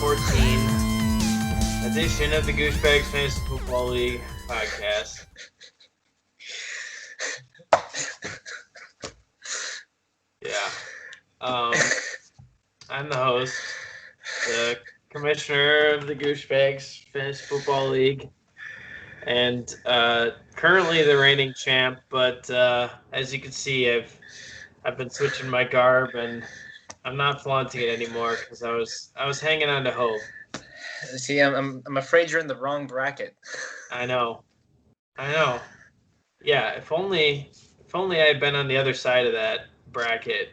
14 edition of the Gooshbagz Fantasy Football League podcast. Yeah. I'm the host, the commissioner of the Gooshbagz Fantasy Football League, and currently the reigning champ. But as you can see, I've been switching my garb, and I'm not flaunting it anymore because I was hanging on to hope. See, I'm afraid you're in the wrong bracket. I know. Yeah, if only I had been on the other side of that bracket,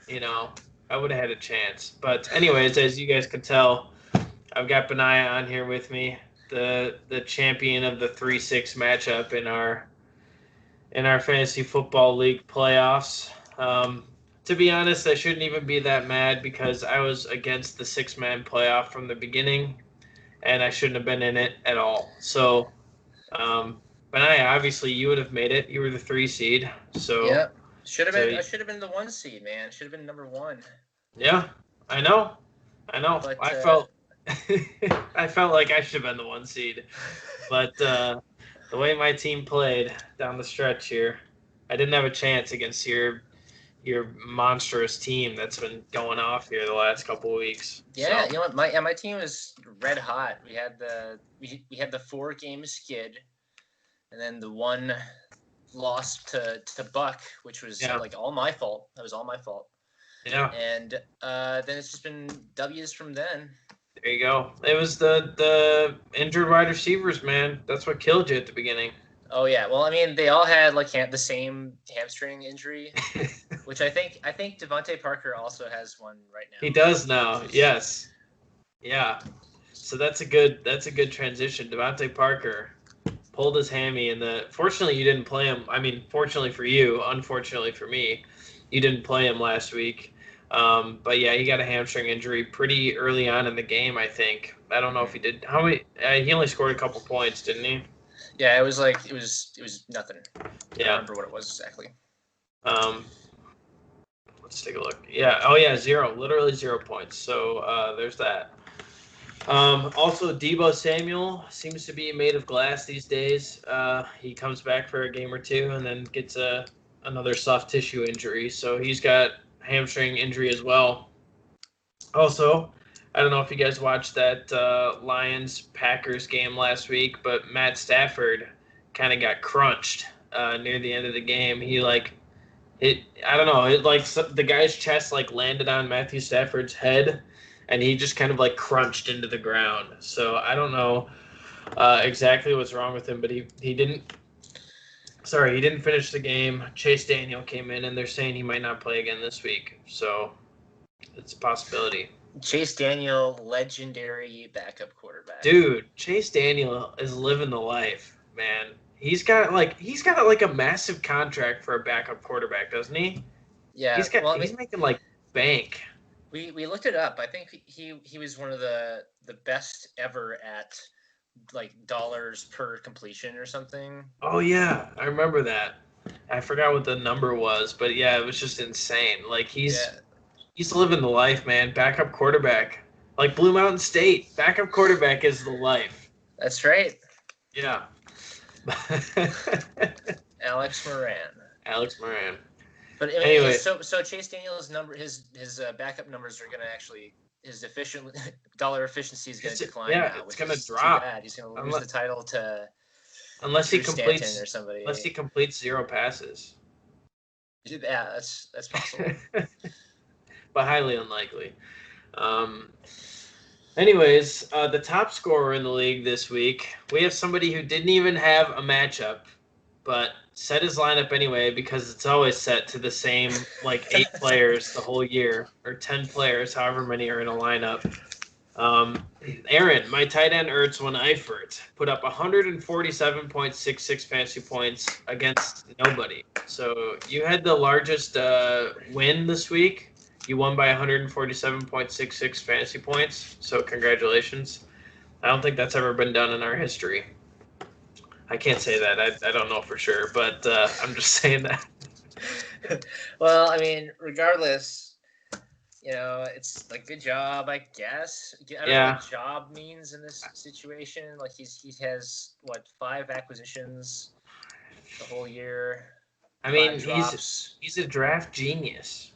I would have had a chance. But anyways, as you guys can tell, I've got Benaiah on here with me, the champion of the 3-6 matchup in our fantasy football league playoffs. To be honest, I shouldn't even be that mad because I was against the 6-man playoff from the beginning, and I shouldn't have been in it at all. So, Benaiah, obviously you would have made it. You were the 3 seed. So yeah, I should have been the 1 seed, man. Should have been number 1. Yeah, I know. But, I felt I felt like I should have been the 1 seed, but the way my team played down the stretch here, I didn't have a chance against your monstrous team that's been going off here the last couple of weeks. Yeah, so. You know what? My team was red hot. We had the 4-game skid, and then the 1 loss to Buck, which was all my fault. That was all my fault. Yeah. And then it's just been W's from then. There you go. It was the injured wide receivers, man. That's what killed you at the beginning. Oh yeah. Well, I mean, they all had the same hamstring injury, which I think Devontae Parker also has one right now. He does now. Yes. Yeah. So that's a good transition. Devontae Parker pulled his hammy fortunately you didn't play him. I mean, fortunately for you, unfortunately for me, you didn't play him last week. But yeah, he got a hamstring injury pretty early on in the game, I think. I don't know if he did. How many? He only scored a couple points, didn't he? Yeah, it was nothing. Yeah. I don't remember what it was exactly. Let's take a look. Yeah. Oh yeah, 0. Literally 0 points. So there's that. Also, Deebo Samuel seems to be made of glass these days. He comes back for a game or two and then gets another soft tissue injury. So he's got hamstring injury as well. Also, I don't know if you guys watched that Lions-Packers game last week, but Matt Stafford kind of got crunched near the end of the game. I don't know, the guy's chest landed on Matthew Stafford's head, and he just kind of crunched into the ground. So I don't know exactly what's wrong with him, but he didn't finish the game. Chase Daniel came in, and they're saying he might not play again this week. So it's a possibility. Chase Daniel, legendary backup quarterback. Dude, Chase Daniel is living the life, man. He's got a massive contract for a backup quarterback, doesn't he? Yeah. He's making bank. We looked it up. I think he was one of the best ever at dollars per completion or something. Oh yeah, I remember that. I forgot what the number was, but yeah, it was just insane. He's living the life, man. Backup quarterback. Like Blue Mountain State. Backup quarterback is the life. That's right. Yeah. Alex Moran. But anyway, so Chase Daniel's number, his backup numbers are going to actually, his dollar efficiency is going to decline. Yeah, now, it's going to drop. He's going to lose the title to unless he completes Stanton or somebody. Unless he completes 0 passes. Yeah, that's possible. But highly unlikely. Anyways, the top scorer in the league this week, we have somebody who didn't even have a matchup, but set his lineup anyway because it's always set to the same 8 players the whole year, or 10 players, however many are in a lineup. Aaron, my tight end Ertz when Eifert, put up 147.66 fantasy points against nobody. So you had the largest win this week. You won by 147.66 fantasy points, so congratulations. I don't think that's ever been done in our history. I can't say that. I don't know for sure, but I'm just saying that. Well, I mean, regardless, it's like good job, I guess. I don't know Yeah. what job means in this situation. Like he has what 5 acquisitions the whole year, I 5 mean, drops, he's a draft genius.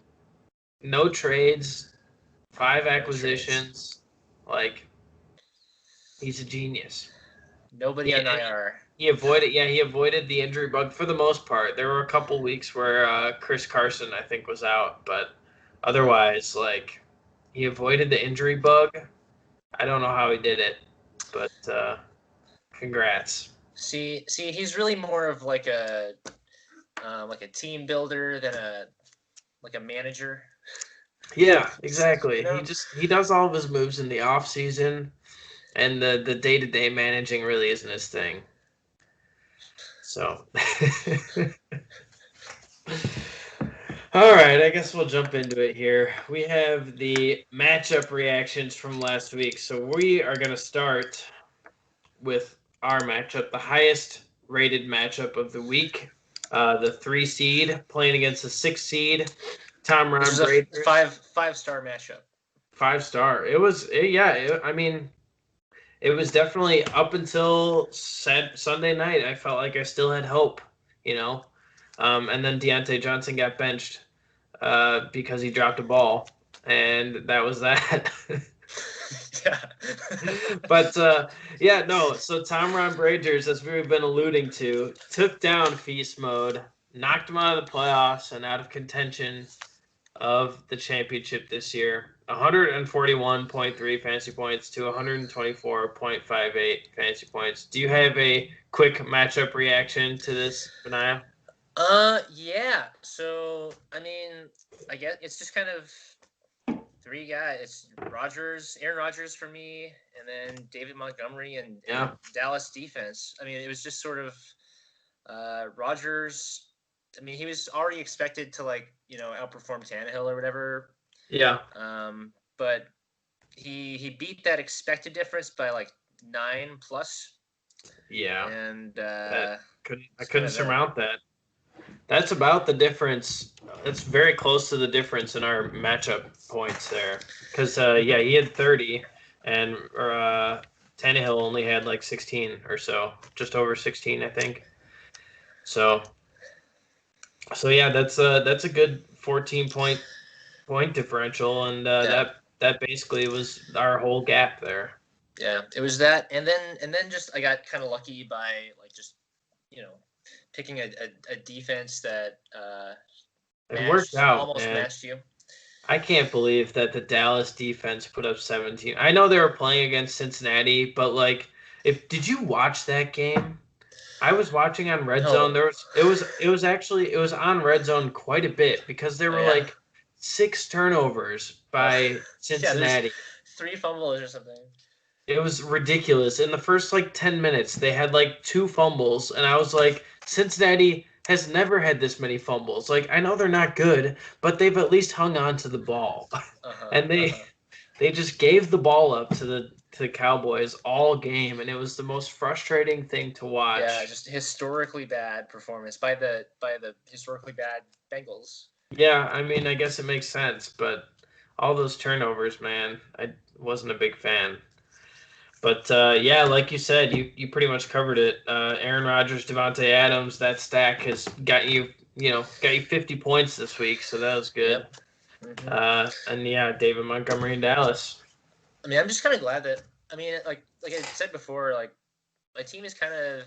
No trades, 5 no trades, acquisitions. Like, he's a genius. nobody He, on and IR. he avoided the injury bug for the most part. There were a couple weeks where Chris Carson, I think, was out, but otherwise, like, he avoided the injury bug. I don't know how he did it, but congrats. He's really more of like a team builder than a manager. Yeah, exactly. You know, He does all of his moves in the off season, and the day-to-day managing really isn't his thing. So, all right, I guess we'll jump into it here. We have the matchup reactions from last week. So we are going to start with our matchup, the highest rated matchup of the week. The 3 seed playing against the 6 seed. Tom this Ron is a Brader. 5-star matchup. 5-star. I mean, it was definitely up until Sunday night. I felt like I still had hope, you know. And then Deontay Johnson got benched because he dropped a ball, and that was that. Yeah. But yeah, no. So Tom Ron Bragers, as we've been alluding to, took down Feast Mode, knocked him out of the playoffs and out of contention of the championship this year. 141.3 fantasy points to 124.58 fantasy points. Do you have a quick matchup reaction to this, Benaiah? Yeah. So I mean, I guess it's just kind of 3 guys. It's Aaron Rodgers for me, and then David Montgomery and Dallas defense. I mean, it was just sort of Rodgers. I mean, he was already expected to outperform Tannehill or whatever. Yeah. But he beat that expected difference by like 9 plus. Yeah. And I couldn't surmount that. That's about the difference. It's very close to the difference in our matchup points there. Because, yeah, he had 30, and Tannehill only had like 16 or so. Just over 16, I think. So yeah, that's a good 14 point differential, and that basically was our whole gap there. Yeah, it was that, and then just I got kind of lucky by just picking a defense that it worked out. Almost matched you. I can't believe that the Dallas defense put up 17. I know they were playing against Cincinnati, but like, did you watch that game? I was watching on Red Zone. It was on Red Zone quite a bit because there were like 6 turnovers by Cincinnati. 3 fumbles or something. It was ridiculous. In the first like 10 minutes, they had like 2 fumbles, and I was like, Cincinnati has never had this many fumbles. Like, I know they're not good, but they've at least hung on to the ball. And they just gave the ball up to the Cowboys all game, and it was the most frustrating thing to watch. Yeah, just historically bad performance by the historically bad Bengals. Yeah, I mean, I guess it makes sense, but all those turnovers, man, I wasn't a big fan. But yeah, like you said, you pretty much covered it. Aaron Rodgers, Devontae Adams, that stack has got you 50 points this week, so that was good. Yep. Mm-hmm. And yeah, David Montgomery in Dallas. I mean, I'm just kind of glad that like I said before, like my team is kind of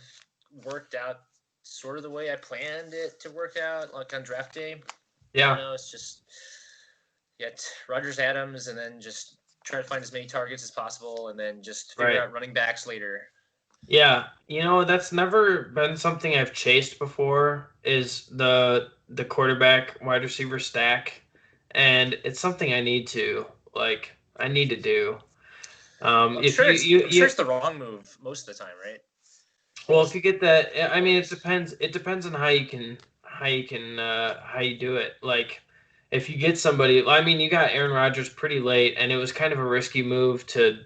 worked out sort of the way I planned it to work out, like on draft day. Yeah. It's just get Rodgers, Adams, and then just try to find as many targets as possible, and then just figure out running backs later. Yeah, that's never been something I've chased before, is the quarterback wide receiver stack, and it's something I need to do. I'm sure it's the wrong move most of the time, right? Well, if you get that, I mean, it depends. It depends on how you do it. Like, if you get somebody, I mean, you got Aaron Rodgers pretty late, and it was kind of a risky move to.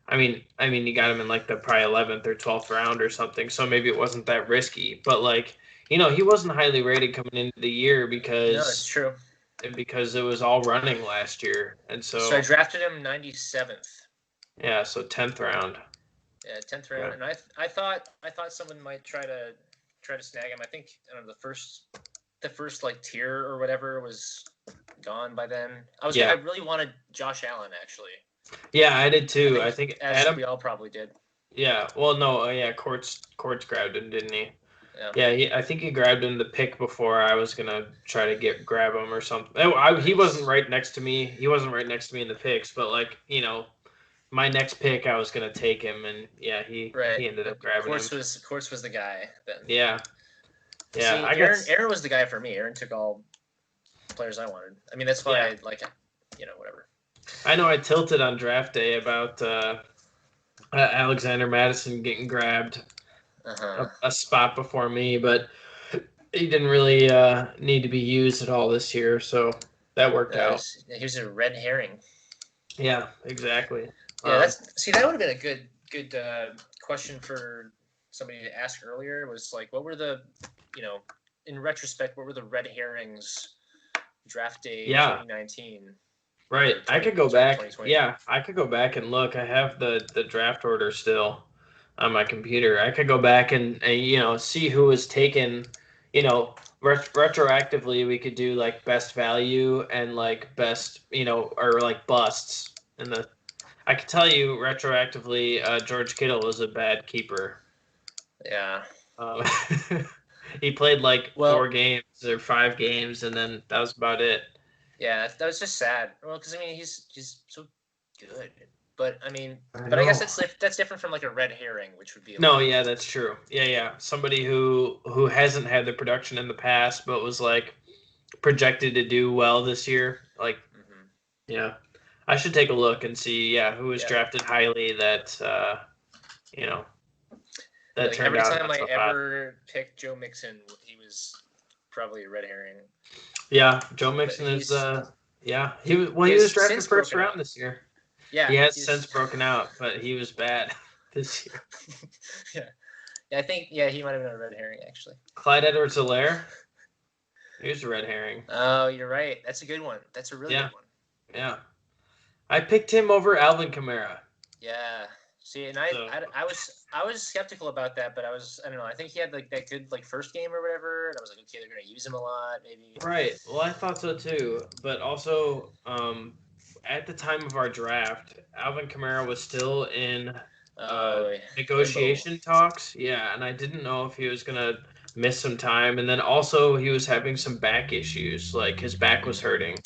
I mean, you got him in like the probably 11th or 12th round or something, so maybe it wasn't that risky. But like, he wasn't highly rated coming into the year because. No, it's true. and because it was all running last year, and So I drafted him 97th. Yeah, so 10th round. Yeah, 10th round, and I thought someone might try to snag him. I think the first like tier or whatever was gone by then. I really wanted Josh Allen actually. Yeah, I did too. I think Adam, we all probably did. Yeah. Well, no. Yeah, Courts grabbed him, didn't he? Yeah. I think he grabbed him the pick before I was gonna try to grab him or something. He wasn't right next to me. He wasn't right next to me in the picks, but like my next pick, I was gonna take him, and yeah, he ended up grabbing him. Courts was the guy then. Yeah. Yeah. See, Aaron was the guy for me. Aaron took all players I wanted. I mean, that's why I like, whatever. I know I tilted on draft day about Alexander Madison getting grabbed a spot before me, but he didn't really need to be used at all this year, so that worked out. He was a red herring. Yeah, exactly. Yeah, that would have been a good question for somebody to ask earlier. Was like, what were the, in retrospect, what were the red herrings draft day 2019? Right. I could go back. Yeah, I could go back and look. I have the draft order still on my computer. I could go back and see who was taken. Retroactively, we could do like best value and like best, or like busts. I could tell you retroactively, George Kittle was a bad keeper. Yeah. He played like 4 games or 5 games, and then that was about it. Yeah, that was just sad. Well, because I mean, he's so good, but I mean, I guess that's different from like a red herring, which would be. Yeah, that's true. Yeah. Somebody who hasn't had the production in the past, but was like projected to do well this year. Like, yeah, I should take a look and see. Who was drafted highly that that turned every out. Every time I ever picked Joe Mixon, he was probably a red herring. Yeah, Joe Mixon is. He was drafted first round this year. Yeah, he has since broken out, but he was bad this year. Yeah, I think he might have been a red herring actually. Clyde Edwards-Helaire. He was a red herring. Oh, you're right. That's a good one. That's a really good one. Yeah, I picked him over Alvin Kamara. Yeah. See, and I was skeptical about that, but I don't know. I think he had like that good like first game or whatever, and I was like, okay, they're gonna use him a lot, maybe. Right. Well, I thought so too, but also at the time of our draft, Alvin Kamara was still in negotiation talks. Yeah, and I didn't know if he was gonna miss some time, and then also he was having some back issues, like his back was hurting.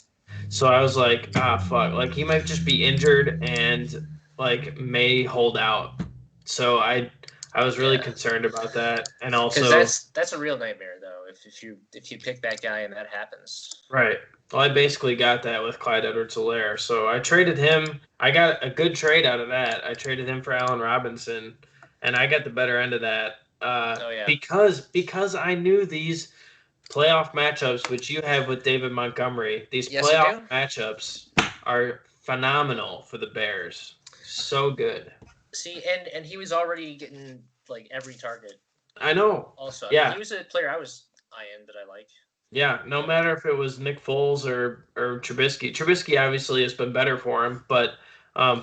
So I was like, fuck, like he might just be injured and like may hold out. So I was really concerned about that, and also that's a real nightmare though. If you pick that guy and that happens. Right. Well, I basically got that with Clyde Edwards-Helaire. So I traded him. I got a good trade out of that. I traded him for Allen Robinson, and I got the better end of that. Because I knew these playoff matchups, which you have with David Montgomery. These playoff matchups are phenomenal for the Bears. So good. See, and he was already getting like every target. I know. Also, yeah, he was a player I was eyeing that I like. Yeah, no matter if it was Nick Foles or Trubisky. Trubisky obviously has been better for him, but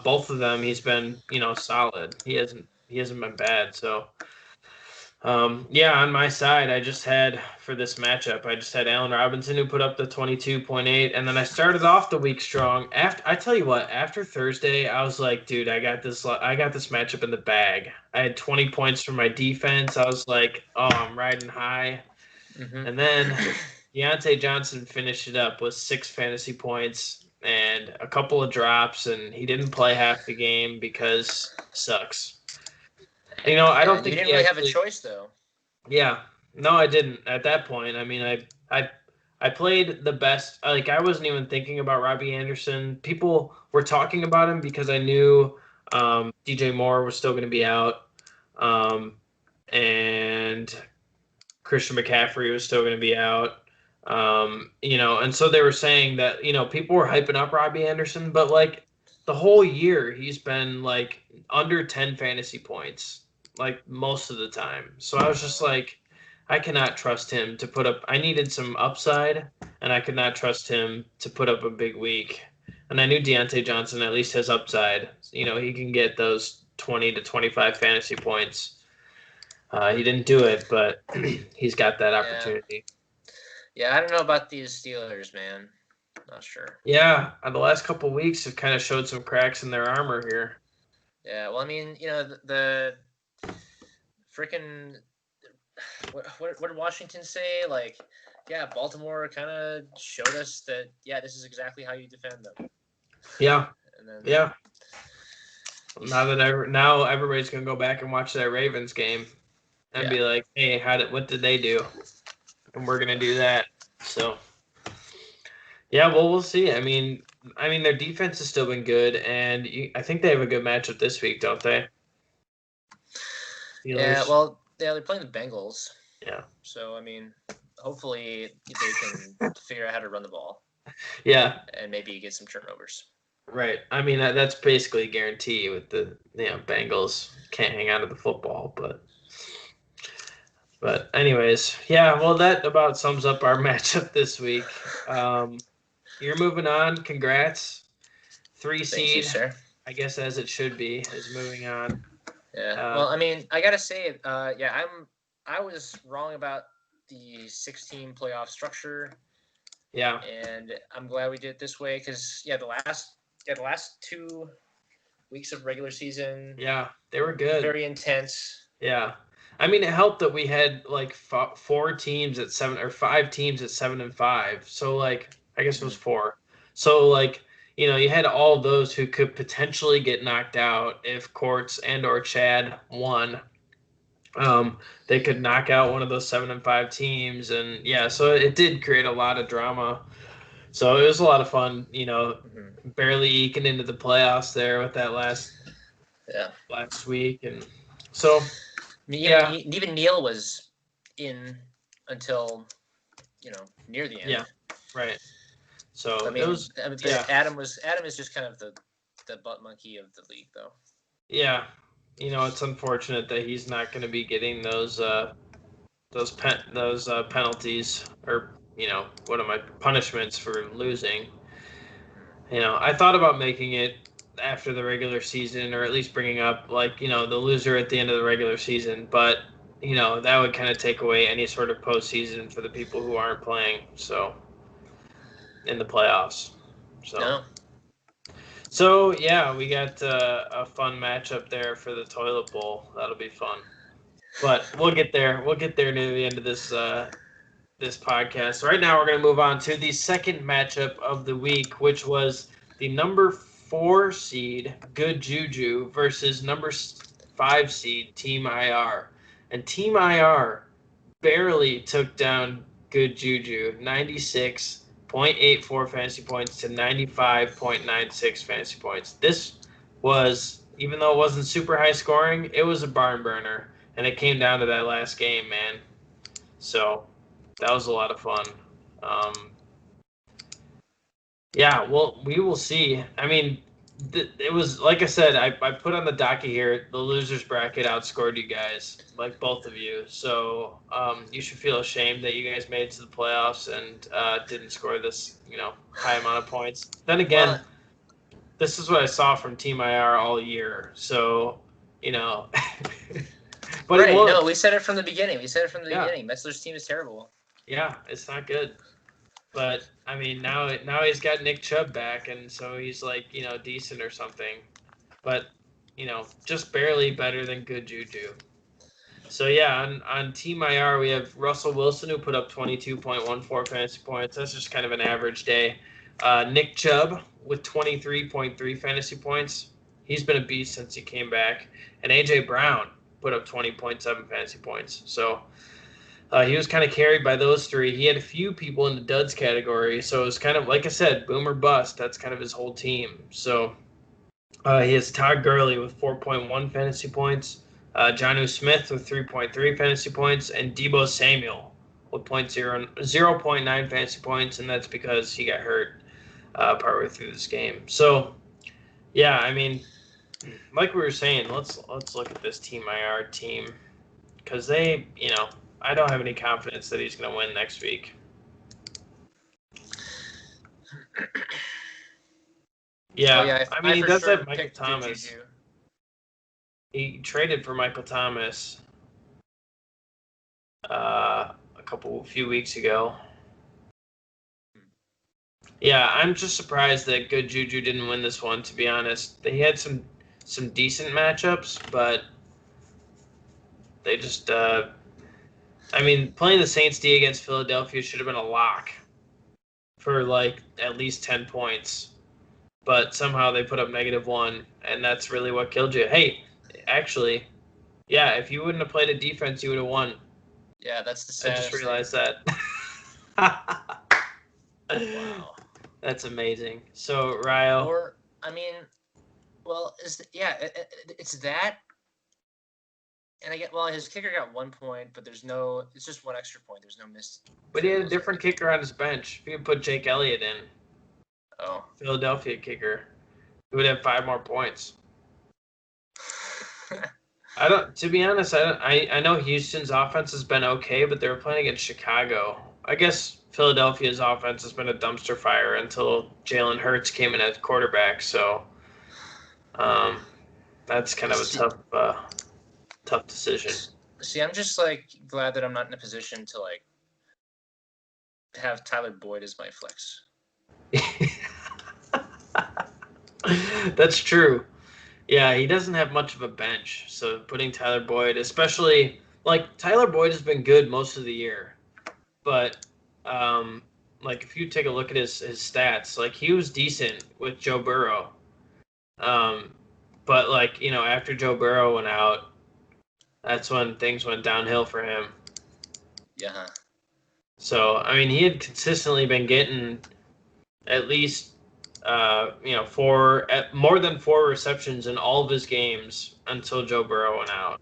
both of them he's been solid. He hasn't been bad. So on my side, I just had for this matchup, I just had Allen Robinson who put up the 22.8, and then I started off the week strong. After Thursday, I was like, dude, I got this matchup in the bag. I had 20 points from my defense. I was like, oh, I'm riding high. Mm-hmm. And then Deontay Johnson finished it up with 6 fantasy points and a couple of drops, and he didn't play half the game because it sucks. I don't think you didn't really have a choice though. Yeah, no, I didn't at that point. I mean, I played the best. Like I wasn't even thinking about Robbie Anderson. People were talking about him because I knew DJ Moore was still going to be out, and Christian McCaffrey was still going to be out. And so they were saying that people were hyping up Robbie Anderson, but like the whole year he's been like under 10 fantasy points. Like most of the time. So I was just like, I cannot trust him to put up. I needed some upside, and I could not trust him to put up a big week. And I knew Deontay Johnson at least has upside. He can get those 20 to 25 fantasy points. He didn't do it, but he's got that opportunity. Yeah, I don't know about these Steelers, man. Not sure. Yeah, the last couple of weeks have kind of showed some cracks in their armor here. Yeah, well, I mean, the freaking what did Washington say? Like, yeah, Baltimore kind of showed us that, yeah, this is exactly how you defend them. Yeah. And then, yeah. Now everybody's gonna go back and watch that Ravens game and be like, hey, what did they do? And we're gonna do that. So yeah, well, we'll see. I mean, their defense has still been good, and I think they have a good matchup this week, don't they? Steelers. Yeah, well, they're playing the Bengals. Yeah. So, I mean, hopefully they can figure out how to run the ball. Yeah. And maybe get some turnovers. Right. I mean, that's basically a guarantee with the Bengals can't hang out of the football, but anyways, yeah. Well, that about sums up our matchup this week. You're moving on. Congrats. 3 seed. Thank you, sir. I guess as it should be is moving on. Yeah. Well, I mean, I gotta say, I was wrong about the 16 playoff structure. Yeah. And I'm glad we did it this way because the last 2 weeks of regular season. Yeah, they were good. Very intense. Yeah. I mean, it helped that we had like 4 teams at 7 or 5 teams at 7-5. So like, I guess it was 4. So like, you had all those who could potentially get knocked out if Courts and or Chad won. They could knock out one of those 7-5 teams, and yeah, so it did create a lot of drama. So it was a lot of fun, barely eking into the playoffs there with that last week, and so even Neil was in until near the end. Yeah, right. So I mean, Adam is just kind of the butt monkey of the league, though. Yeah, it's unfortunate that he's not going to be getting those penalties or punishments for losing. I thought about making it after the regular season, or at least bringing up the loser at the end of the regular season, but that would kind of take away any sort of postseason for the people who aren't playing. So in the playoffs. So yeah, we got a fun matchup there for the toilet bowl. That'll be fun. But we'll get there. We'll get there near the end of this podcast. Right now, we're going to move on to the second matchup of the week, which was the number 4 seed Good Juju versus number 5 seed Team IR. And Team IR barely took down Good Juju, 96.84 fantasy points to 95.96 fantasy points. This was, even though it wasn't super high scoring, it was a barn burner. And it came down to that last game, man. So that was a lot of fun. Yeah, well, we will see. I mean, it was, like I said, I put on the docket here, the losers bracket outscored you guys, like both of you. So you should feel ashamed that you guys made it to the playoffs and didn't score this, high amount of points. Then again, this is what I saw from Team IR all year. So, But right, no, we said it from the beginning. Metzler's team is terrible. Yeah, it's not good. But I mean, now he's got Nick Chubb back, and so he's like, decent or something. But just barely better than Good Juju. So yeah, on Team IR we have Russell Wilson, who put up 22.14 fantasy points. That's just kind of an average day. Nick Chubb with 23.3 fantasy points. He's been a beast since he came back. And AJ Brown put up 20.7 fantasy points. So he was kind of carried by those 3. He had a few people in the duds category. So it was kind of, like I said, boom or bust. That's kind of his whole team. So he has Todd Gurley with 4.1 fantasy points, Jonnu Smith with 3.3 fantasy points, and Deebo Samuel with 0.9 fantasy points, and that's because he got hurt partway through this game. So, yeah, I mean, like we were saying, let's look at this Team IR team, because they, I don't have any confidence that he's going to win next week. Yeah, I mean, he does have Michael Thomas. He traded for Michael Thomas a few weeks ago. Yeah, I'm just surprised that Good Juju didn't win this one, to be honest. They had some decent matchups, but they just playing the Saints D against Philadelphia should have been a lock for like at least 10 points. But somehow they put up -1, and that's really what killed you. Hey, actually, yeah, if you wouldn't have played a defense, you would have won. Yeah, that's the saddest I just realized that. Wow. That's amazing. So, Ryo. Or, I mean, well, it's that. And his kicker got 1 point, but it's just one extra point. There's no missed. But he had a different kicker on his bench. If you could put Jake Elliott in. Oh. Philadelphia kicker. He would have 5 more points. To be honest, I know Houston's offense has been okay, but they were playing against Chicago. I guess Philadelphia's offense has been a dumpster fire until Jalen Hurts came in as quarterback. So, that's kind of a tough decision. See, I'm just glad that I'm not in a position to have Tyler Boyd as my flex. That's true. Yeah, he doesn't have much of a bench, so putting Tyler Boyd, especially Tyler Boyd has been good most of the year, but if you take a look at his stats, he was decent with Joe Burrow, but after Joe Burrow went out, that's when things went downhill for him. Yeah. So he had consistently been getting at least more than 4 receptions in all of his games until Joe Burrow went out.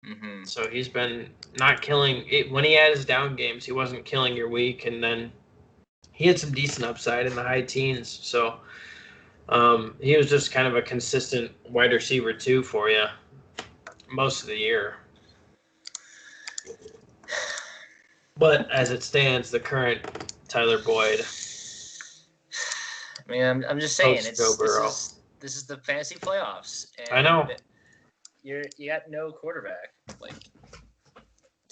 Mm-hmm. So he's been not killing it. When he had his down games, he wasn't killing your week, and then he had some decent upside in the high teens. So he was just kind of a consistent wide receiver too for you most of the year. But as it stands, the current Tyler Boyd. I'm just saying this is the fantasy playoffs. And I know. You got no quarterback.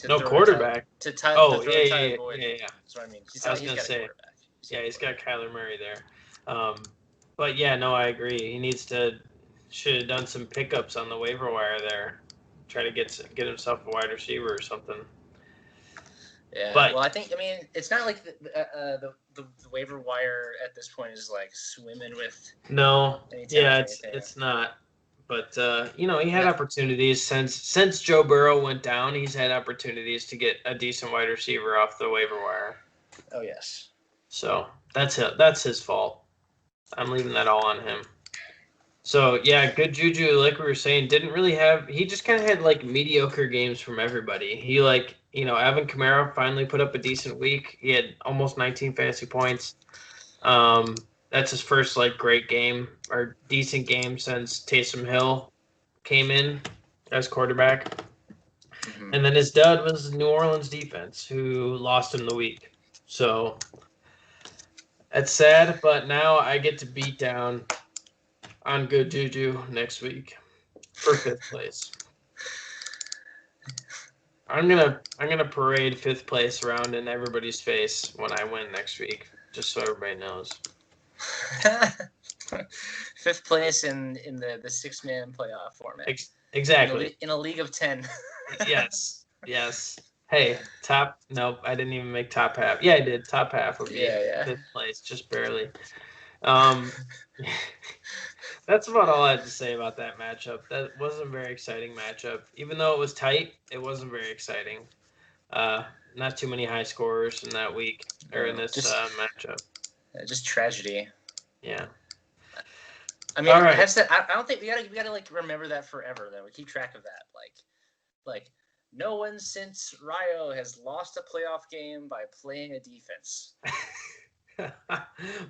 No quarterback. Tyler Boyd. Yeah. That's what I mean. I was gonna say. He's got Kyler Murray there. But yeah, no, I agree. He should have done some pickups on the waiver wire there. Try to get himself a wide receiver or something. Yeah. Well, I think it's not like the waiver wire at this point is swimming with. No. Yeah, it's not. But he had opportunities since Joe Burrow went down. He's had opportunities to get a decent wide receiver off the waiver wire. Oh yes. So that's his fault. I'm leaving that all on him. So yeah, Good Juju, like we were saying, didn't really have. He just kind of had mediocre games from everybody. He Alvin Kamara finally put up a decent week. He had almost 19 fantasy points. That's his first great game or decent game since Taysom Hill came in as quarterback. Mm-hmm. And then his dud was New Orleans defense, who lost him the week. So that's sad, but now I get to beat down on Good Juju next week for 5th place. I'm gonna parade 5th place around in everybody's face when I win next week, just so everybody knows. 5th place in the 6-man playoff format. Exactly. In a league of 10. Yes. Hey, nope, I didn't even make top half. Yeah, I did. Top half would be 5th place, just barely. That's about all I had to say about that matchup. That wasn't a very exciting matchup. Even though it was tight, it wasn't very exciting. Not too many high scorers in that week or in this matchup. Just tragedy. Yeah. All right. I don't think we gotta remember that forever though. We keep track of that. No one since Ryo has lost a playoff game by playing a defense.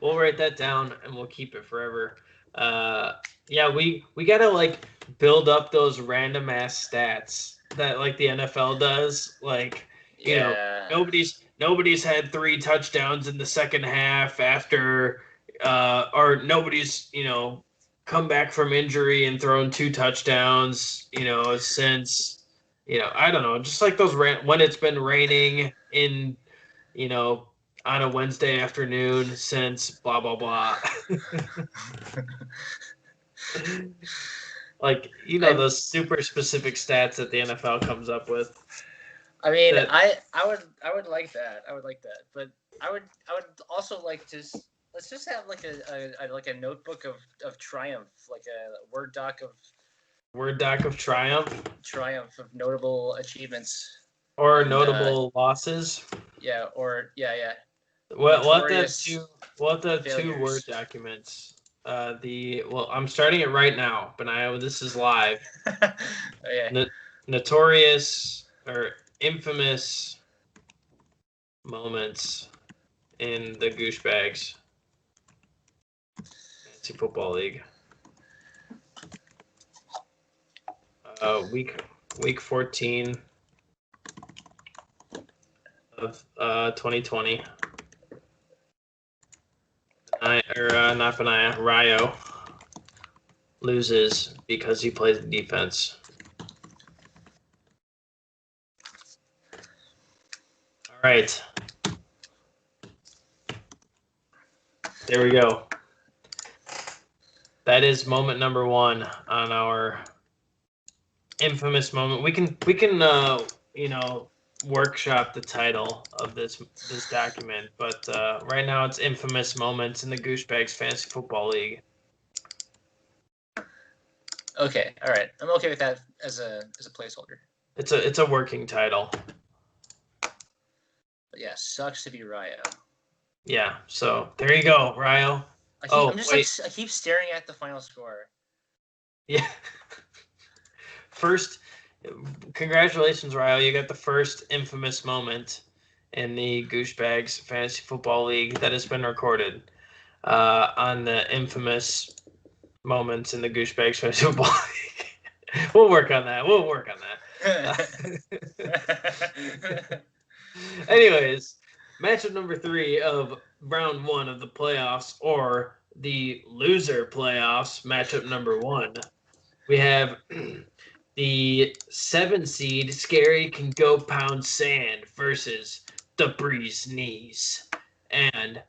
We'll write that down and we'll keep it forever. Yeah, we gotta build up those random ass stats that the NFL does. Yeah. Nobody's had 3 touchdowns in the second half after, or nobody's come back from injury and thrown 2 touchdowns since I don't know, just like those when it's been raining in you know on a Wednesday afternoon since blah blah blah. Like those super specific stats that the NFL comes up with. I mean, that, I would like that. I would like that, but I would also like to let's just have like a notebook of triumph, like a Word doc of triumph of notable achievements or notable losses. Yeah, or yeah. We'll have two Word documents. I'm starting it right now, Benaiah. This is live. Oh, yeah. Notorious or infamous moments in the Gooshbagz Fantasy Football League. Week 14 of 2020. Not Benaiah. Ryo loses because he plays the defense. All right. There we go. That is moment number 1 on our infamous moment. We can workshop the title of this document, but right now it's infamous moments in the Gooshbagz Fantasy Football League. Okay, all right. I'm okay with that as a placeholder. It's a working title. But yeah, sucks to be Ryo. Yeah, so there you go, Ryo. I keep staring at the final score. Yeah. First, congratulations, Ryo. You got the first infamous moment in the Gooshbagz Fantasy Football League that has been recorded on the infamous moments in the Gooshbagz Fantasy Football League. We'll work on that. Anyways, matchup number 3 of round 1 of the playoffs, or the loser playoffs, matchup number 1. We have the 7 seed Scary Can Go Pound Sand versus the Breeze Knees. And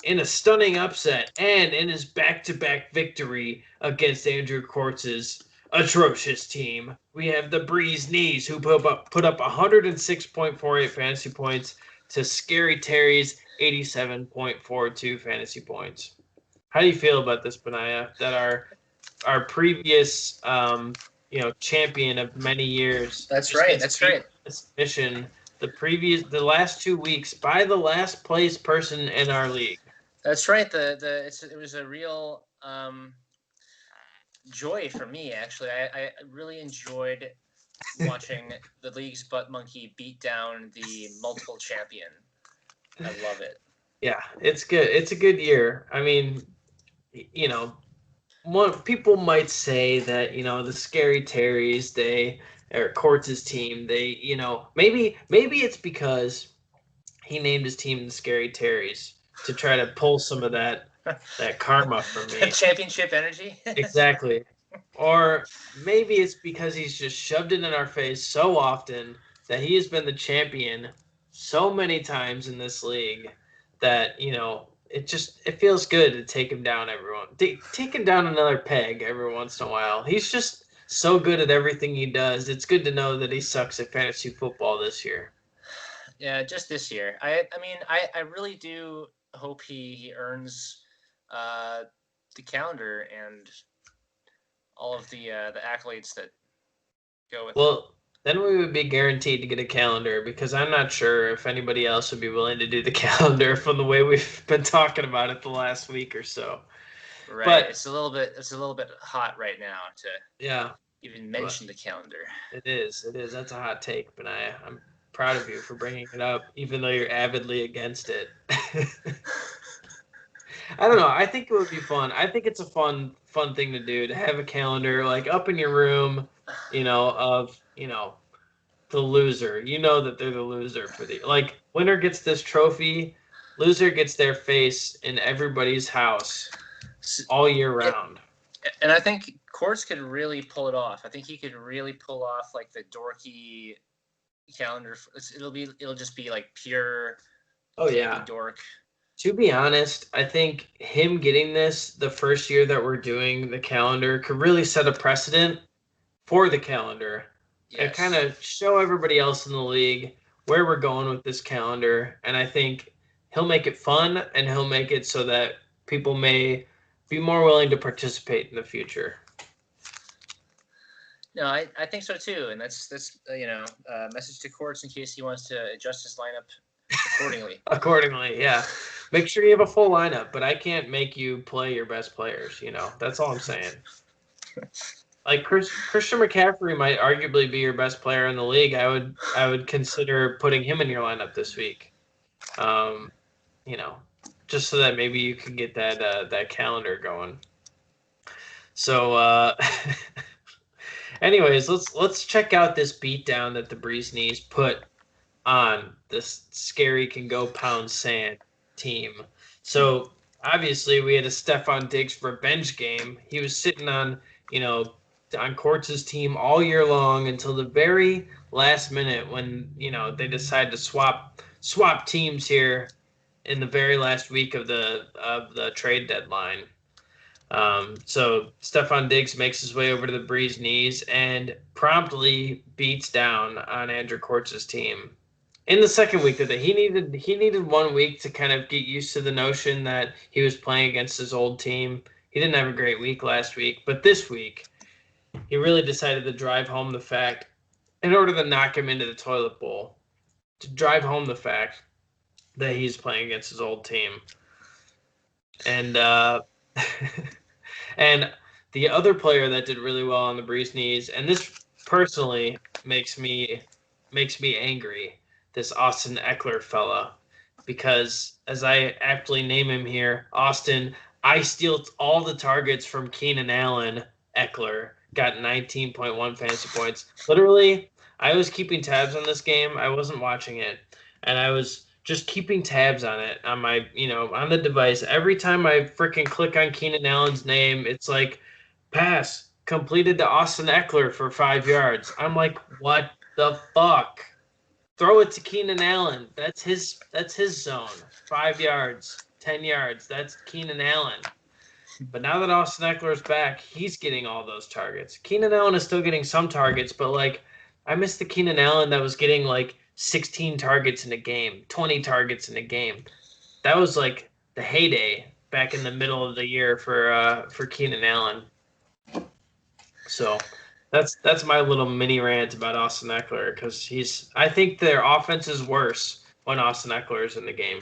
in a stunning upset and in his back-to-back victory against Andrew Quartz's atrocious team, we have the Breeze Knees, who put up 106.48 fantasy points to Scary Terry's 87.42 fantasy points. How do you feel about this, Benaiah? That our previous champion of many years. That's right. Mission the last 2 weeks by the last place person in our league. That's right. It was a real joy for me, actually. I really enjoyed watching the league's butt monkey beat down the multiple champion. I love it. Yeah, it's good. It's a good year. I mean, people might say that the Scary Terrys, or Quartz's team, maybe it's because he named his team the Scary Terrys to try to pull some of that karma from me. Championship energy. Exactly. Or maybe it's because he's just shoved it in our face so often that he has been the champion so many times in this league that it feels good to take him down, everyone. Take him down another peg every once in a while. He's just so good at everything he does. It's good to know that he sucks at fantasy football this year. Yeah, just this year. I mean, I really do hope he earns the calendar and all of the accolades that go with it. Then we would be guaranteed to get a calendar, because I'm not sure if anybody else would be willing to do the calendar from the way we've been talking about it the last week or so. Right. But it's a little bit hot right now to even mention the calendar. It is. That's a hot take, but I'm proud of you for bringing it up, even though you're avidly against it. I don't know. I think it would be fun. I think it's a fun thing to do, to have a calendar like up in your room, of the loser. You know that they're the loser for the winner gets this trophy, loser gets their face in everybody's house all year round. And I think Quartz could really pull it off. I think he could really pull off like the dorky calendar. It'll just be like pure. Oh yeah, dork. To be honest, I think him getting this the first year that we're doing the calendar could really set a precedent for the calendar and kind of show everybody else in the league where we're going with this calendar. And I think he'll make it fun, and he'll make it so that people may be more willing to participate in the future. No, I think so too, and that's message to Quartz in case he wants to adjust his lineup accordingly. Accordingly, yeah. Make sure you have a full lineup, but I can't make you play your best players. That's all I'm saying. Like Christian McCaffrey might arguably be your best player in the league. I would consider putting him in your lineup this week. Just so that maybe you can get that calendar going. So, anyways, let's check out this beatdown that the Breeze Knees put on this scary can go pound sand team. So obviously we had a Stephon Diggs revenge game. He was sitting on Quartz's team all year long until the very last minute when they decided to swap teams here in the very last week of the trade deadline. So Stephon Diggs makes his way over to the Breeze Knees and promptly beats down on Andrew Quartz's team. In the second week of that, he needed 1 week to kind of get used to the notion that he was playing against his old team. He didn't have a great week last week, but this week he really decided to drive home the fact, in order to knock him into the toilet bowl, to drive home the fact that he's playing against his old team. And and the other player that did really well on the Breeze Knees, and this personally makes me angry, this Austin Eckler fella, because as I aptly name him here, Austin, I steal all the targets from Keenan Allen. Eckler got 19.1 fantasy points. Literally, I was keeping tabs on this game. I wasn't watching it, and I was just keeping tabs on it on my, on the device. Every time I freaking click on Keenan Allen's name, it's like, pass completed to Austin Eckler for 5 yards. I'm like, what the fuck? Throw it to Keenan Allen. That's his zone. 5 yards, 10 yards. That's Keenan Allen. But now that Austin Eckler is back, he's getting all those targets. Keenan Allen is still getting some targets, but I miss the Keenan Allen that was getting 16 targets in a game, 20 targets in a game. That was the heyday back in the middle of the year for Keenan Allen. So that's my little mini rant about Austin Eckler, because I think their offense is worse when Austin Eckler is in the game.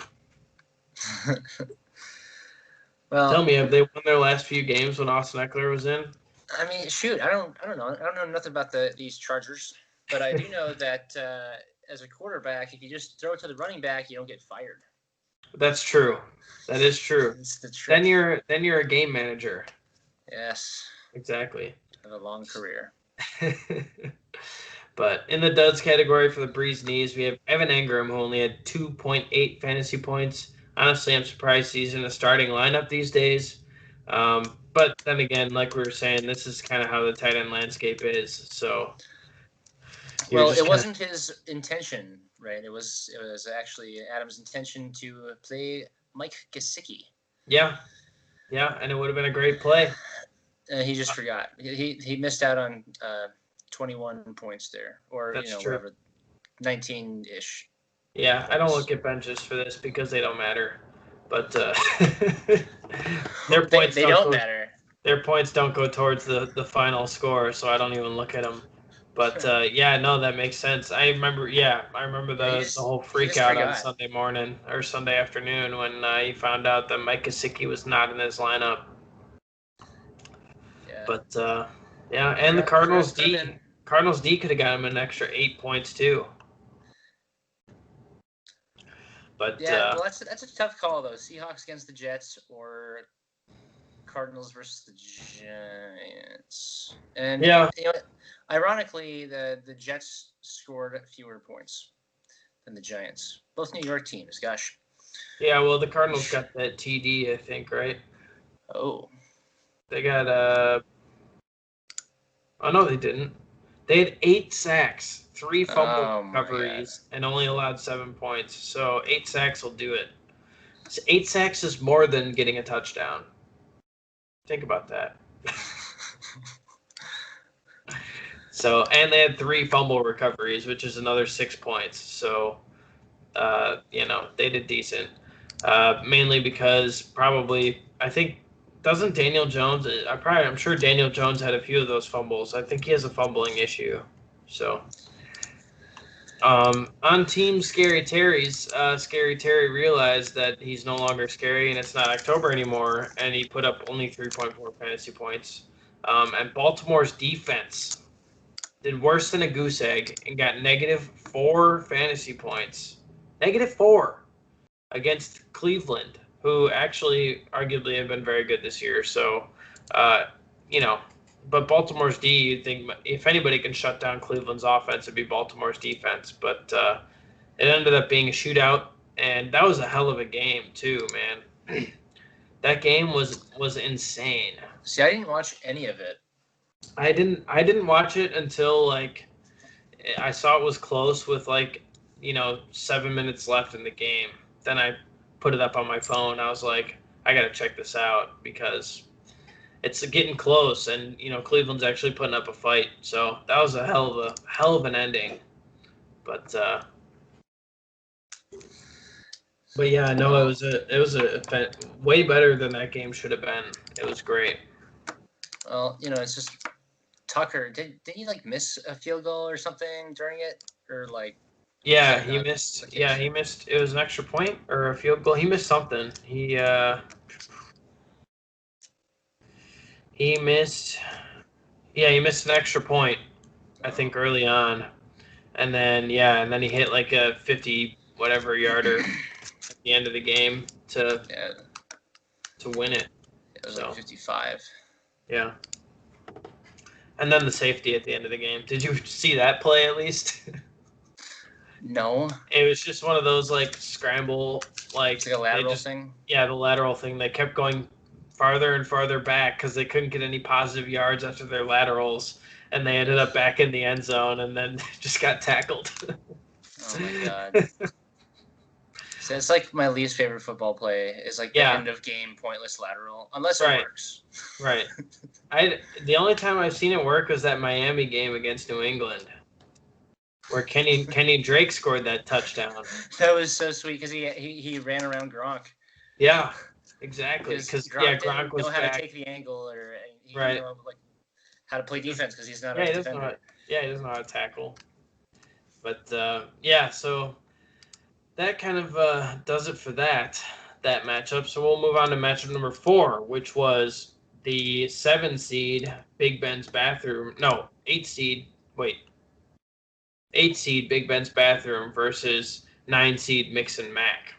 Well, tell me, have they won their last few games when Austin Eckler was in? I mean, shoot, I don't know. I don't know nothing about these Chargers, but I do know that as a quarterback, if you just throw it to the running back, you don't get fired. That's true. That is true. It's the truth. Then you're a game manager. Yes. Exactly. Have a long career. But in the duds category for the Breeze Knees, we have Evan Engram, who only had 2.8 fantasy points. Honestly, I'm surprised he's in a starting lineup these days. But then again, like we were saying, this is kind of how the tight end landscape is. So, well, it wasn't his intention, right? It was actually Adam's intention to play Mike Gesicki. Yeah, and it would have been a great play. He just forgot. He missed out on 21 points there, or whatever, 19-ish. Yeah, I don't look at benches for this because they don't matter. But their points they don't matter. Their points don't go towards the final score, so I don't even look at them. But that makes sense. I remember the whole freak out on Sunday morning or Sunday afternoon when he found out that Mike Gesicki was not in his lineup. Yeah. But and the Cardinals D could have got him an extra 8 points too. But well, that's a tough call though. Seahawks against the Jets or Cardinals versus the Giants. And Ironically, the Jets scored fewer points than the Giants. Both New York teams. Gosh. Yeah, well, the Cardinals got that TD, I think, right? Oh. They got Oh no, they didn't. They had 8 sacks, 3 fumble recoveries, and only allowed 7 points. So 8 sacks will do it. So 8 sacks is more than getting a touchdown. Think about that. So, and they had 3 fumble recoveries, which is another 6 points. So, they did decent. Mainly because probably, I think, doesn't Daniel Jones? I'm sure Daniel Jones had a few of those fumbles. I think he has a fumbling issue. So, on Team Scary Terry's, Scary Terry realized that he's no longer scary and it's not October anymore, and he put up only 3.4 fantasy points. And Baltimore's defense did worse than a goose egg and got -4 fantasy points. -4 against Cleveland, who actually arguably have been very good this year. So, but Baltimore's D, you'd think if anybody can shut down Cleveland's offense, it'd be Baltimore's defense. But it ended up being a shootout, and that was a hell of a game too, man. That game was insane. See, I didn't watch any of it. I didn't watch it until I saw it was close with 7 minutes left in the game. Then I put it up on my phone. I was like, I gotta check this out because it's getting close, and Cleveland's actually putting up a fight. So that was a hell of an ending. But yeah, no, it was a way better than that game should have been. It was great. Well, it's just Tucker. Did he miss a field goal or something during it, or Yeah, he missed. Yeah, he missed. It was an extra point or a field goal. He missed something. He missed. Yeah, he missed an extra point, I think, early on, and then he hit a 50 whatever yarder at the end of the game to win it. It was 55. Yeah. And then the safety at the end of the game. Did you see that play at least? No. It was just one of those scramble it's like a lateral thing. Yeah, the lateral thing. They kept going farther and farther back because they couldn't get any positive yards after their laterals, and they ended up back in the end zone and then just got tackled. Oh my god. So it's my least favorite football play is the end of game pointless lateral, unless it works. Right. The only time I've seen it work was that Miami game against New England, where Kenny Drake scored that touchdown. That was so sweet because he ran around Gronk. Yeah, exactly. Because Gronk was know how back. to take the angle or he right. know how to play defense because he's not a defender. He doesn't know how to tackle. But so that kind of does it for that matchup. So we'll move on to matchup number 4, which was the 7 seed Big Ben's Bathroom. No, 8 seed. Wait. 8 seed Big Ben's Bathroom versus 9 seed Mix and Mac.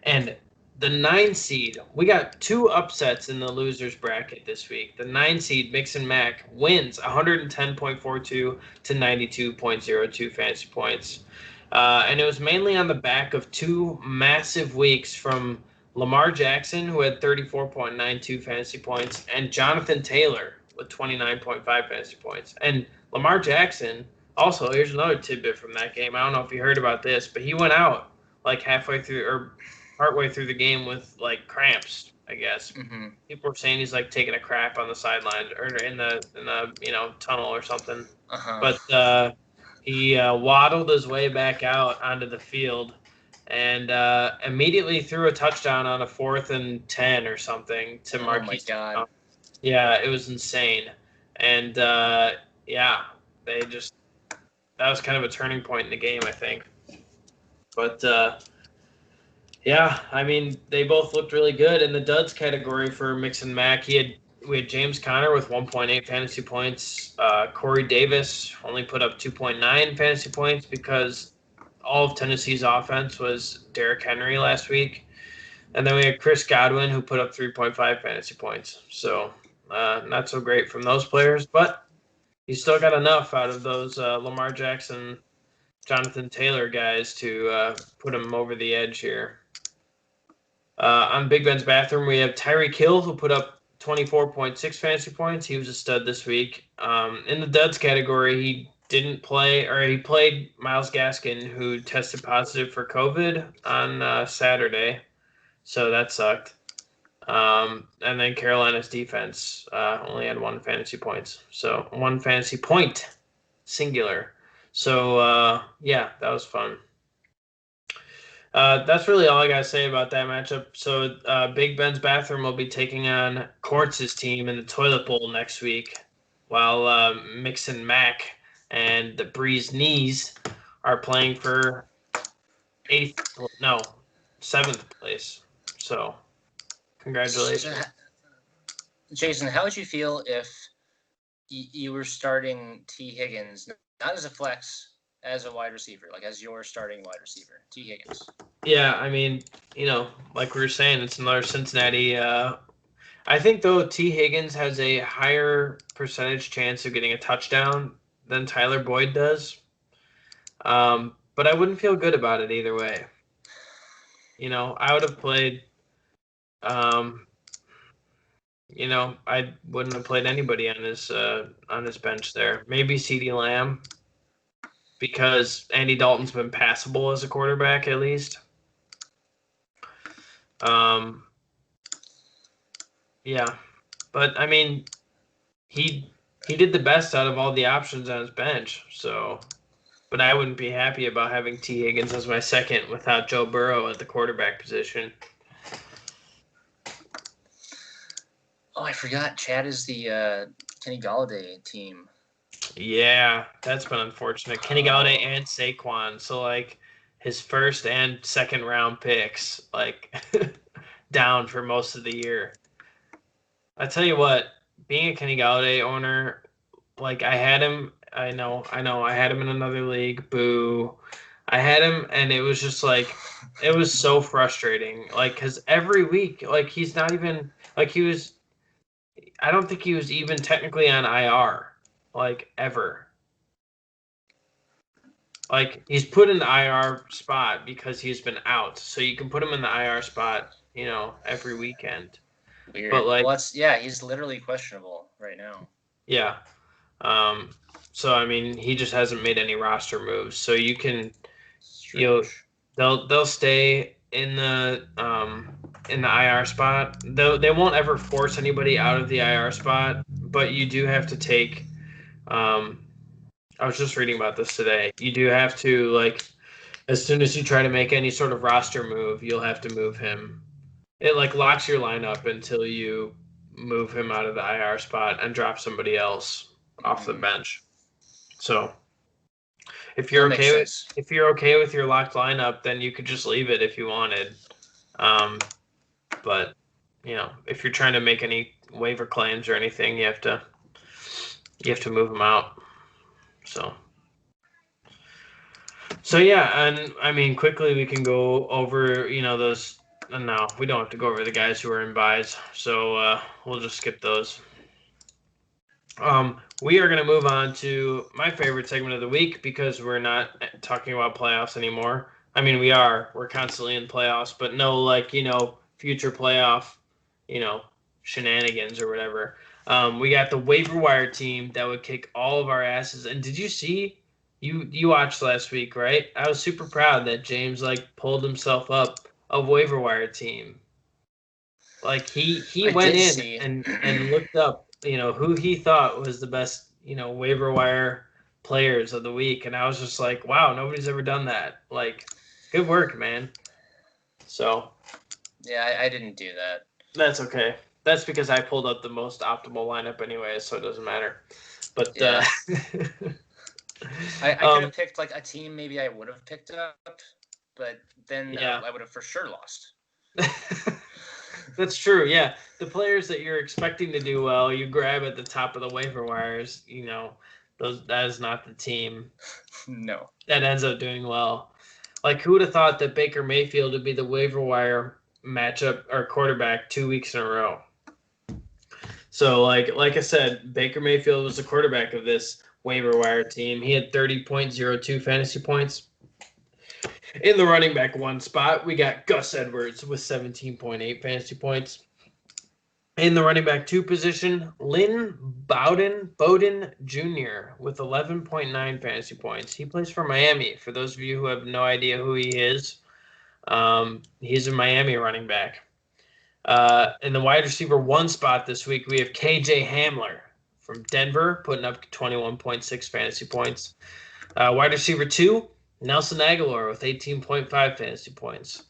And the 9 seed, we got 2 upsets in the losers bracket this week. The 9 seed Mix and Mac wins 110.42 to 92.02 fantasy points. And it was mainly on the back of 2 massive weeks from Lamar Jackson, who had 34.92 fantasy points, and Jonathan Taylor with 29.5 fantasy points. And Lamar Jackson, also, here's another tidbit from that game. I don't know if you heard about this, but he went out halfway through or partway through the game with cramps, I guess. Mm-hmm. People were saying he's taking a crap on the sideline or in the tunnel or something. Uh-huh. But he waddled his way back out onto the field and immediately threw a touchdown on a 4th and 10 or something to Marquise. Oh my god! Yeah, it was insane, and they just. That was kind of a turning point in the game, I think. But, I mean, they both looked really good. In the duds category for Mix and Mac, we had James Conner with 1.8 fantasy points. Corey Davis only put up 2.9 fantasy points because all of Tennessee's offense was Derrick Henry last week. And then we had Chris Godwin, who put up 3.5 fantasy points. So, not so great from those players. But He's still got enough out of those Lamar Jackson, Jonathan Taylor guys to put him over the edge here. On Big Ben's Bathroom, we have Tyreek Hill, who put up 24.6 fantasy points. He was a stud this week. In the duds category, he didn't play, or he played Myles Gaskin, who tested positive for COVID on Saturday. So that sucked. And then Carolina's defense only had 1 fantasy points. So 1 fantasy point, singular. So, yeah, that was fun. That's really all I got to say about that matchup. So Big Ben's Bathroom will be taking on Quartz's team in the Toilet Bowl next week, while Mixon Mac and the Breeze Knees are playing for 7th place. So congratulations. Jason, how would you feel if you were starting T. Higgins, not as a flex, as a wide receiver, like as your starting wide receiver, T. Higgins? Yeah, I mean, like we were saying, it's another Cincinnati. I think, though, T. Higgins has a higher percentage chance of getting a touchdown than Tyler Boyd does. But I wouldn't feel good about it either way. I would have played, I wouldn't have played anybody on his bench there. Maybe CeeDee Lamb, because Andy Dalton's been passable as a quarterback at least. Yeah, but I mean, he did the best out of all the options on his bench. So, but I wouldn't be happy about having T. Higgins as my second without Joe Burrow at the quarterback position. Oh, I forgot. Chad is the Kenny Golladay team. Yeah, that's been unfortunate. Kenny Golladay and Saquon. So, like, his first and second round picks, like, down for most of the year. I tell you what, being a Kenny Golladay owner, like, I had him. I know. I had him in another league. Boo. I had him, and it was just like, it was so frustrating. Like, because every week, like, he's not even, like, I don't think he was even technically on IR, like, ever. Like, he's put in the IR spot because he's been out. So you can put him in the IR spot, every weekend. Weird. But, like, he's literally questionable right now. Yeah. So I mean, he just hasn't made any roster moves. So you can, they'll stay in the IR spot. They won't ever force anybody out of the IR spot, but you do have to take. I was just reading about this today. You do have to, like, as soon as you try to make any sort of roster move, you'll have to move him. It, like, locks your lineup until you move him out of the IR spot and drop somebody else off the bench. So if you're okay with your locked lineup, then you could just leave it if you wanted. But if you're trying to make any waiver claims or anything, you have to move them out. So yeah, and I mean, quickly we can go over those. No, we don't have to go over the guys who are in buys, so we'll just skip those. We are going to move on to my favorite segment of the week, because we're not talking about playoffs anymore. I mean, we are. We're constantly in playoffs, but no, like, future playoff, shenanigans or whatever. We got the waiver wire team that would kick all of our asses. And did you see? You watched last week, right? I was super proud that James, like, pulled himself up a waiver wire team. Like, he went in and looked up, who he thought was the best, waiver wire players of the week. And I was just like, wow, nobody's ever done that. Like, good work, man. So. Yeah, I didn't do that. That's okay. That's because I pulled up the most optimal lineup anyway, so it doesn't matter. But yeah. I could have picked, like, a team maybe I would have picked up, but then I would have for sure lost. That's true, yeah. The players that you're expecting to do well, you grab at the top of the waiver wires, that is not the team. No. That ends up doing well. Like, who would have thought that Baker Mayfield would be the waiver wire matchup or quarterback 2 weeks in a row? So, like I said, Baker Mayfield was the quarterback of this waiver wire team. He had 30.02 fantasy points. In the running back one spot, we got Gus Edwards with 17.8 fantasy points. In the running back two position, Lynn Bowden Jr. with 11.9 fantasy points. He plays for Miami. For those of you who have no idea who he is, he's a Miami running back. In the wide receiver one spot this week, we have KJ Hamler from Denver, putting up 21.6 fantasy points. Wide receiver two, Nelson Aguilar with 18.5 fantasy points.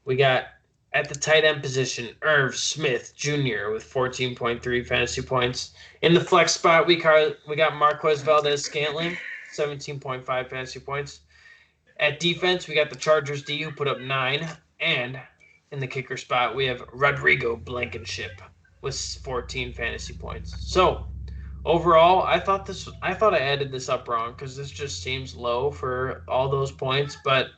We got at the tight end position, Irv Smith Jr. with 14.3 fantasy points. In the flex spot, we got Marquez Valdez-Scantling, 17.5 fantasy points. At defense, we got the Chargers D, who put up 9. And in the kicker spot, we have Rodrigo Blankenship with 14 fantasy points. So overall, I thought I added this up wrong because this just seems low for all those points. But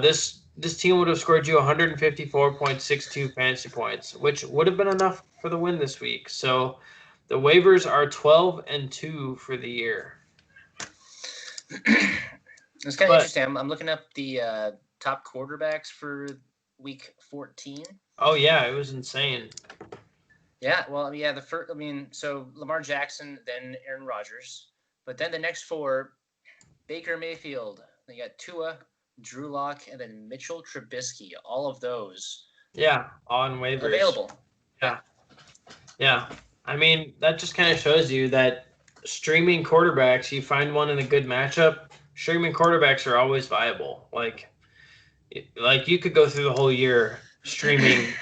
this team would have scored you 154.62 fantasy points, which would have been enough for the win this week. So the waivers are 12-2 for the year. It's kind of interesting. I'm looking up the top quarterbacks for week 14. Oh yeah, it was insane. Yeah, well, yeah, so Lamar Jackson, then Aaron Rodgers, but then the next four, Baker Mayfield, then you got Tua, Drew Lock, and then Mitchell Trubisky. All of those. Yeah, on waivers. Available. Yeah. I mean, that just kind of shows you that streaming quarterbacks, you find one in a good matchup, streaming quarterbacks are always viable. Like you could go through the whole year streaming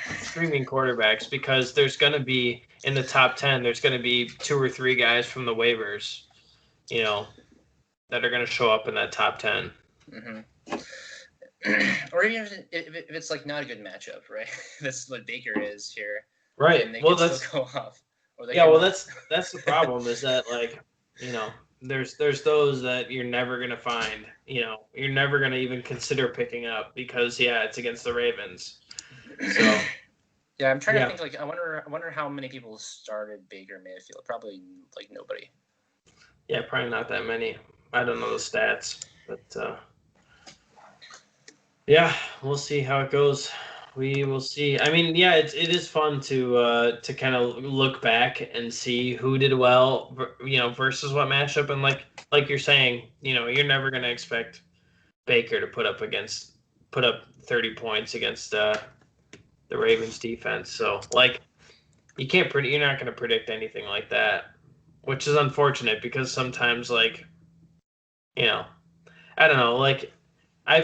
quarterbacks because there's going to be in the top 10, there's going to be 2 or 3 guys from the waivers, that are going to show up in that top 10. Mm-hmm. Or even if it's like not a good matchup, right? That's what Baker is here. Right. Well, that's still go off. That's the problem is that there's those that you're never gonna find. You're never gonna even consider picking up because it's against the Ravens. So yeah, I'm trying to think. I wonder how many people started Baker Mayfield. Probably nobody. Yeah, probably not that many. I don't know the stats, but we'll see how it goes. We will see. I mean, it is fun to kind of look back and see who did well, versus what matchup. And like you're saying, you're never going to expect Baker to put up 30 points against the Ravens defense. So you're not going to predict anything like that, which is unfortunate because sometimes I don't know, I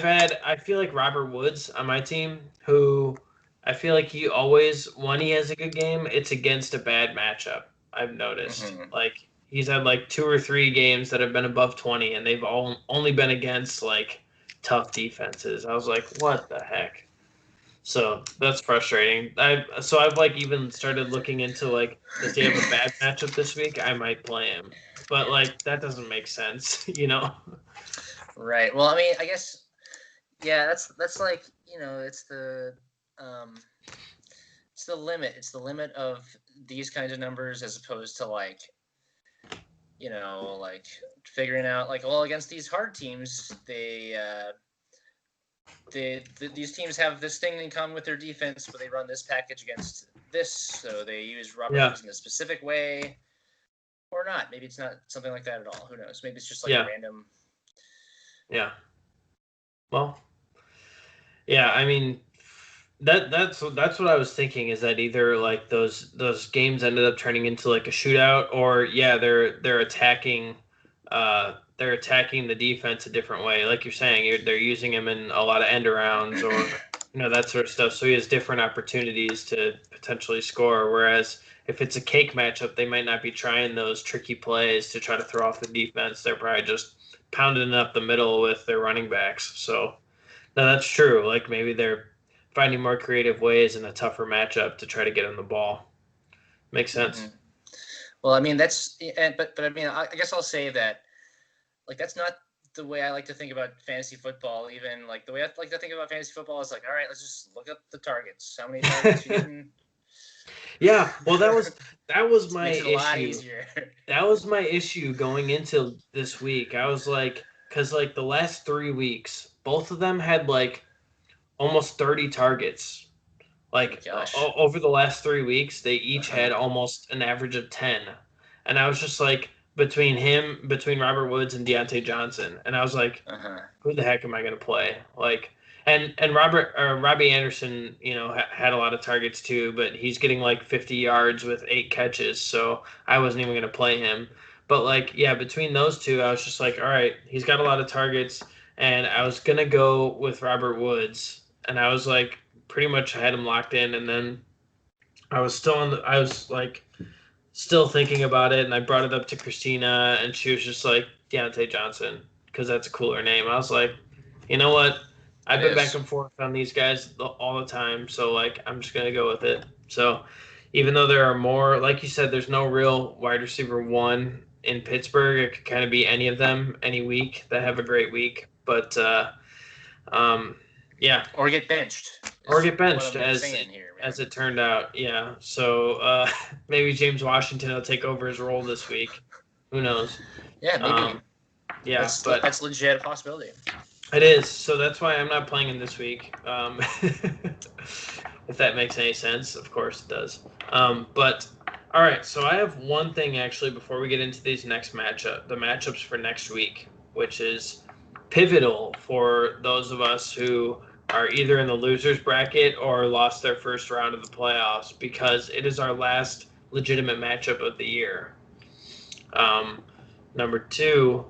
feel like Robert Woods on my team, who I feel like he always, when he has a good game, it's against a bad matchup. I've noticed. Mm-hmm. He's had 2 or 3 games that have been above 20, and they've only been against tough defenses. I was like, what the heck? So that's frustrating. I've even started looking into does he have a bad matchup this week? I might play him, but that doesn't make sense, Right. Well, I mean, I guess. Yeah, that's it's the limit. It's the limit of these kinds of numbers as opposed to figuring out against these hard teams, these teams have this thing in common with their defense, but they run this package against this, so they use Robert Woods in a specific way, or not. Maybe it's not something like that at all. Who knows? Maybe it's just a random. Yeah. Well. Yeah, I mean, that's what I was thinking is that either those games ended up turning into a shootout, or they're attacking the defense a different way. Like you're saying, they're using him in a lot of end arounds or that sort of stuff. So he has different opportunities to potentially score. Whereas if it's a cake matchup, they might not be trying those tricky plays to try to throw off the defense. They're probably just pounding up the middle with their running backs. So. No, that's true. Maybe they're finding more creative ways in a tougher matchup to try to get on the ball. Makes sense. Mm-hmm. Well, I mean but I mean I guess I'll say that that's not the way I like to think about fantasy football. Even the way I like to think about fantasy football is all right, let's just look up the targets. How many targets you getting? Yeah, well, that was my Makes it a lot issue. easier. That was my issue going into this week. I was like, because like the last 3 weeks, both of them had like almost 30 targets. Oh Like gosh. over the last 3 weeks, they each Uh-huh. had almost an average of 10. And I was just like, between Robert Woods and Deontay Johnson. And I was like, Uh-huh. who the heck am I going to play? Like, and Robbie Anderson, had a lot of targets too, but he's getting like 50 yards with 8 catches, so I wasn't even going to play him. But like, yeah, between those two, I was just like, all right, he's got a lot of targets, and I was gonna go with Robert Woods, and I was like, pretty much had him locked in, and then I was like still thinking about it, and I brought it up to Christina, and she was just like Deontay Johnson because that's a cooler name. I was like, you know what? I've It been back is. and forth on these guys all the time, so like I'm just gonna go with it. So even though there are more, like you said, there's no real wide receiver one in Pittsburgh. It could kind of be any of them any week that have a great week, but um, yeah, Or get benched or is get what benched I'm saying here, man. as it turned out. Yeah. So maybe James Washington will take over his role this week. Who knows? Yeah, maybe. Um, yeah, That's but that's legit a possibility. it is. So that's why I'm not playing him this week. If that makes any sense, of course it does. But all right. So I have one thing actually before we get into these the matchups for next week, which is pivotal for those of us who are either in the losers bracket or lost their first round of the playoffs because it is our last legitimate matchup of the year. Number two,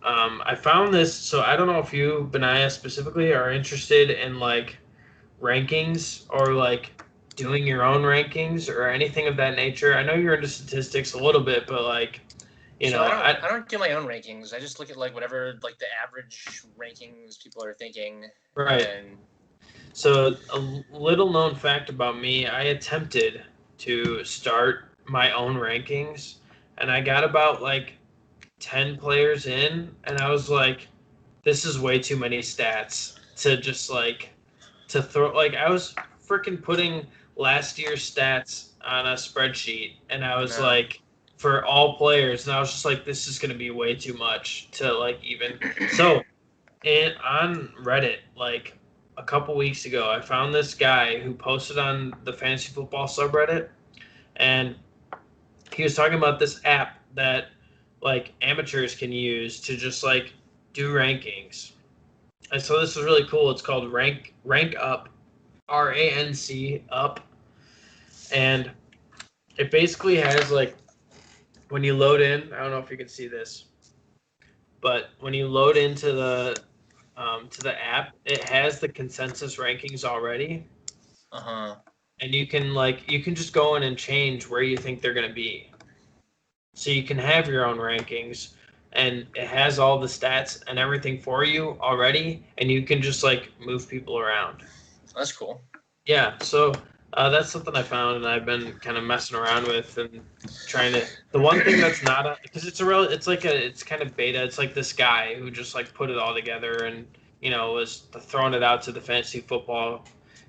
I found this. So I don't know if you, Benaiah, specifically are interested in like rankings or like doing your own rankings or anything of that nature. I know you're into statistics a little bit, but like, So I don't I I don't do my own rankings. I just look at like whatever like the average rankings people are thinking, right. and So a little known fact about me, I attempted to start my own rankings and I got about like 10 players in and I was like, this is way too many stats to just like to throw. Like I was freaking putting last year's stats on a spreadsheet and I oh was no. like for all players and I was just like this is going to be way too much to like even. So on Reddit like a couple weeks ago I found this guy who posted on the fantasy football subreddit and he was talking about this app that like amateurs can use to just like do rankings. And so this is really cool. It's called Rank Up, RANC Up, and it basically has like when you load in. I don't know if you can see this, but when you load into the app, it has the consensus rankings already, Uh-huh. and you can just go in and change where you think they're going to be. So you can have your own rankings, and it has all the stats and everything for you already, and you can just like move people around. That's cool. Yeah, so that's something I found, and I've been kind of messing around with and trying to. The one thing that's not because it's kind of beta. It's like this guy who just like put it all together and was throwing it out to the fantasy football,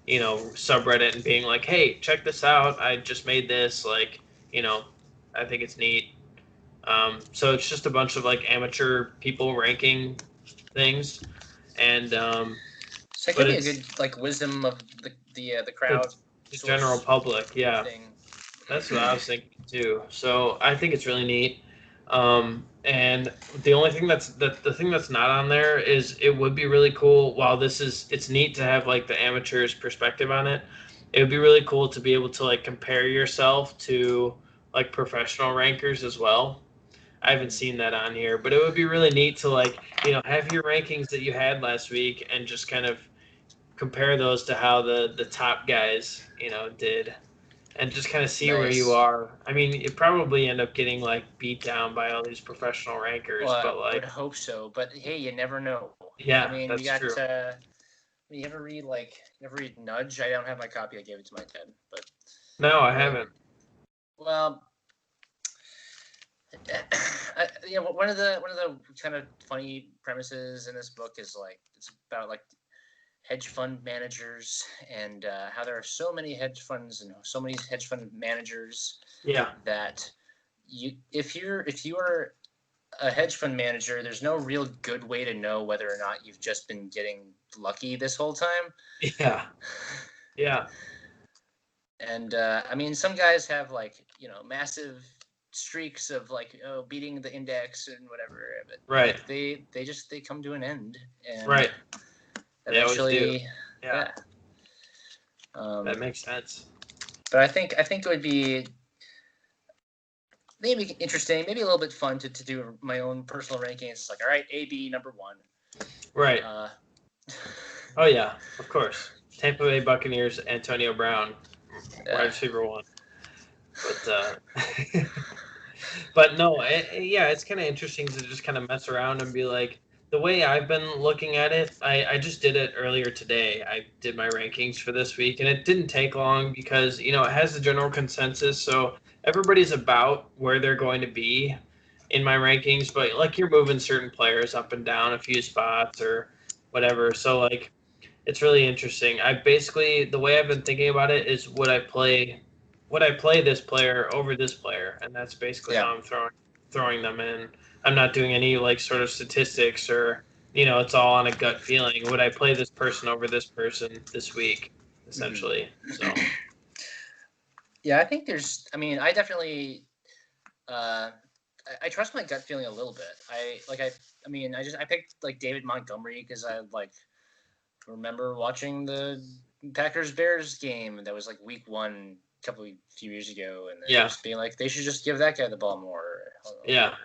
subreddit and being like, hey, check this out. I just made this. Like, you know, I think it's neat. So it's just a bunch of like amateur people ranking things, and So that but could be a it's good like wisdom of the the crowd the general source public. Yeah. thing. That's what I was thinking too. So I think it's really neat. And the only thing the thing that's not on there is it would be really cool. While it's neat to have like the amateur's perspective on it. It would be really cool to be able to like compare yourself to like professional rankers as well. I haven't Mhm. seen that on here, but it would be really neat to like have your rankings that you had last week and just kind of compare those to how the top guys did and just kind of see where you Nice. are. I mean, you probably end up getting like beat down by all these professional rankers, Well, but I would like, hope so, but hey, you never know. I yeah, mean, we that's got. true. You ever read Nudge? I don't have my copy. I gave it to my Ted, but No, I I mean, haven't. well, one of the kind of funny premises in this book is like it's about like hedge fund managers and how there are so many hedge funds and so many hedge fund managers. Yeah. That if you are a hedge fund manager, there's no real good way to know whether or not you've just been getting lucky this whole time. Yeah. Yeah. And I mean, some guys have like massive streaks of like beating the index and whatever, but Right. like, they come to an end, and right. eventually, They always do. yeah. That makes sense. But I think it would be maybe interesting, maybe a little bit fun to do my own personal rankings. It's like, all right, AB number 1. Right. Oh yeah, of course. Tampa Bay Buccaneers, Antonio Brown, wide receiver 1. But but no, it's kind of interesting to just kind of mess around and be like, the way I've been looking at it, I just did it earlier today. I did my rankings for this week, and it didn't take long because it has the general consensus, so everybody's about where they're going to be in my rankings. But like, you're moving certain players up and down a few spots or whatever, so like, it's really interesting. I basically, the way I've been thinking about it is, would I play this player over this player, and that's basically how I'm throwing them in. I'm not doing any like sort of statistics or it's all on a gut feeling. Would I play this person over this person this week, essentially? So yeah, I think there's. I mean, I definitely. I trust my gut feeling a little bit. I picked like David Montgomery because I like remember watching the Packers Bears game that was like week 1 few years ago, and just being like, they should just give that guy the ball more. Yeah.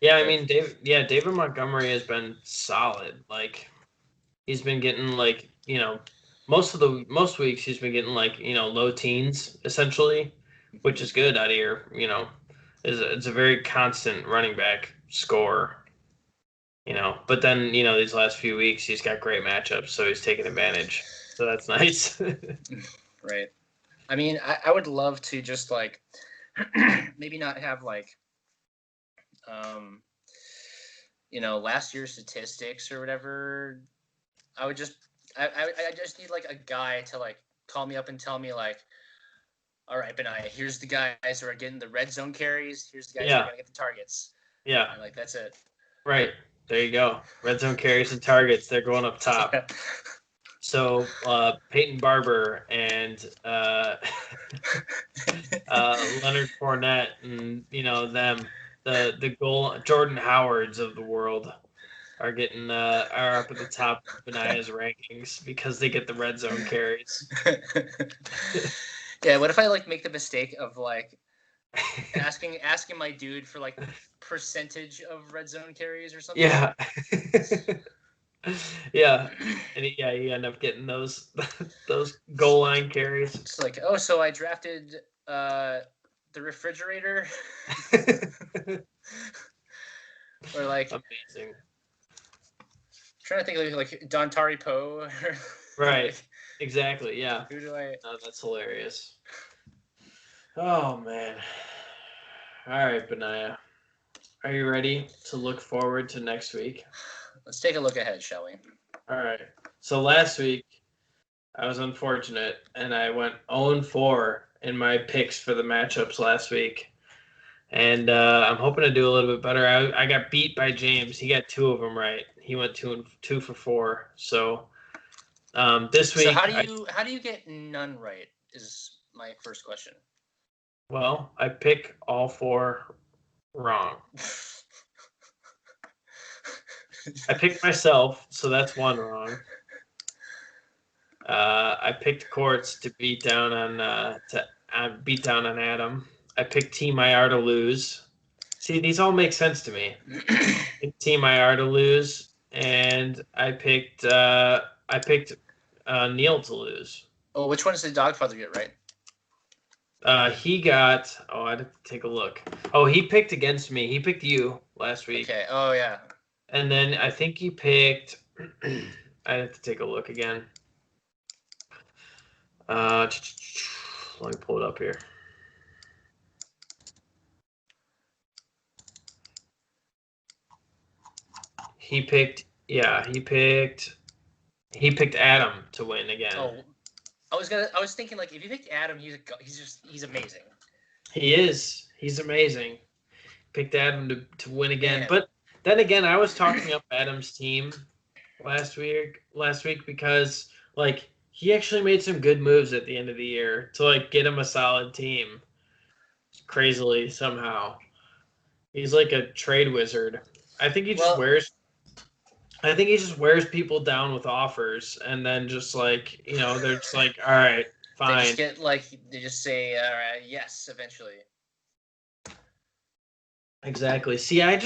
Yeah, I mean, David Montgomery has been solid. Like, he's been getting like, most weeks he's been getting like, low teens essentially, which is good out of your, it's a very constant running back score, but then, these last few weeks he's got great matchups, so he's taking advantage. So that's nice. Right. I mean, I would love to just like maybe not have like last year's statistics or whatever. I just need like a guy to like call me up and tell me like, all right, Benaiah, here's the guys who are getting the red zone carries. Here's the guys who are gonna get the targets. Yeah. And like, that's it. Right. There you go. Red zone carries and targets. They're going up top. Yeah. So Peyton Barber and Leonard Fournette and them, the Jordan Howards of the world are getting are up at the top of Benaiah's rankings because they get the red zone carries. Yeah, what if I like make the mistake of like asking my dude for like percentage of red zone carries or something? Yeah. Yeah, and you end up getting those goal line carries. It's like, oh, so I drafted the refrigerator, or like amazing. I'm trying to think of like Dontari Poe. Right. Exactly. Yeah. Who do I? Oh, that's hilarious. Oh man. All right, Benaiah. Are you ready to look forward to next week? Let's take a look ahead, shall we? All right. So last week, I was unfortunate, and I went 0-4 in my picks for the matchups last week. And I'm hoping to do a little bit better. I got beat by James. He got 2 of them right. He went 2 for 4. So this week. So how do you get none right? Is my first question. Well, I pick all 4 wrong. I picked myself, so that's 1 wrong. I picked Courts to beat down on Adam. I picked Team IR to lose. See, these all make sense to me. Team IR to lose, and I picked Neil to lose. Oh, which one does the Dogfather get right? He got. Oh, I'd have to take a look. Oh, he picked against me. He picked you last week. Okay. Oh yeah. And then I think he picked. I have to take a look again. Let me pull it up here. He picked He picked Adam to win again. Oh, I was thinking like if you picked Adam, he's amazing. He is. He's amazing. Picked Adam to win again. Man. But then again, I was talking up Adam's team last week because like he actually made some good moves at the end of the year to like get him a solid team. Crazily somehow. He's like a trade wizard. I think he just wears people down with offers, and then just like they're just like, all right, fine. They just say, all right, yes, eventually. Exactly. See, I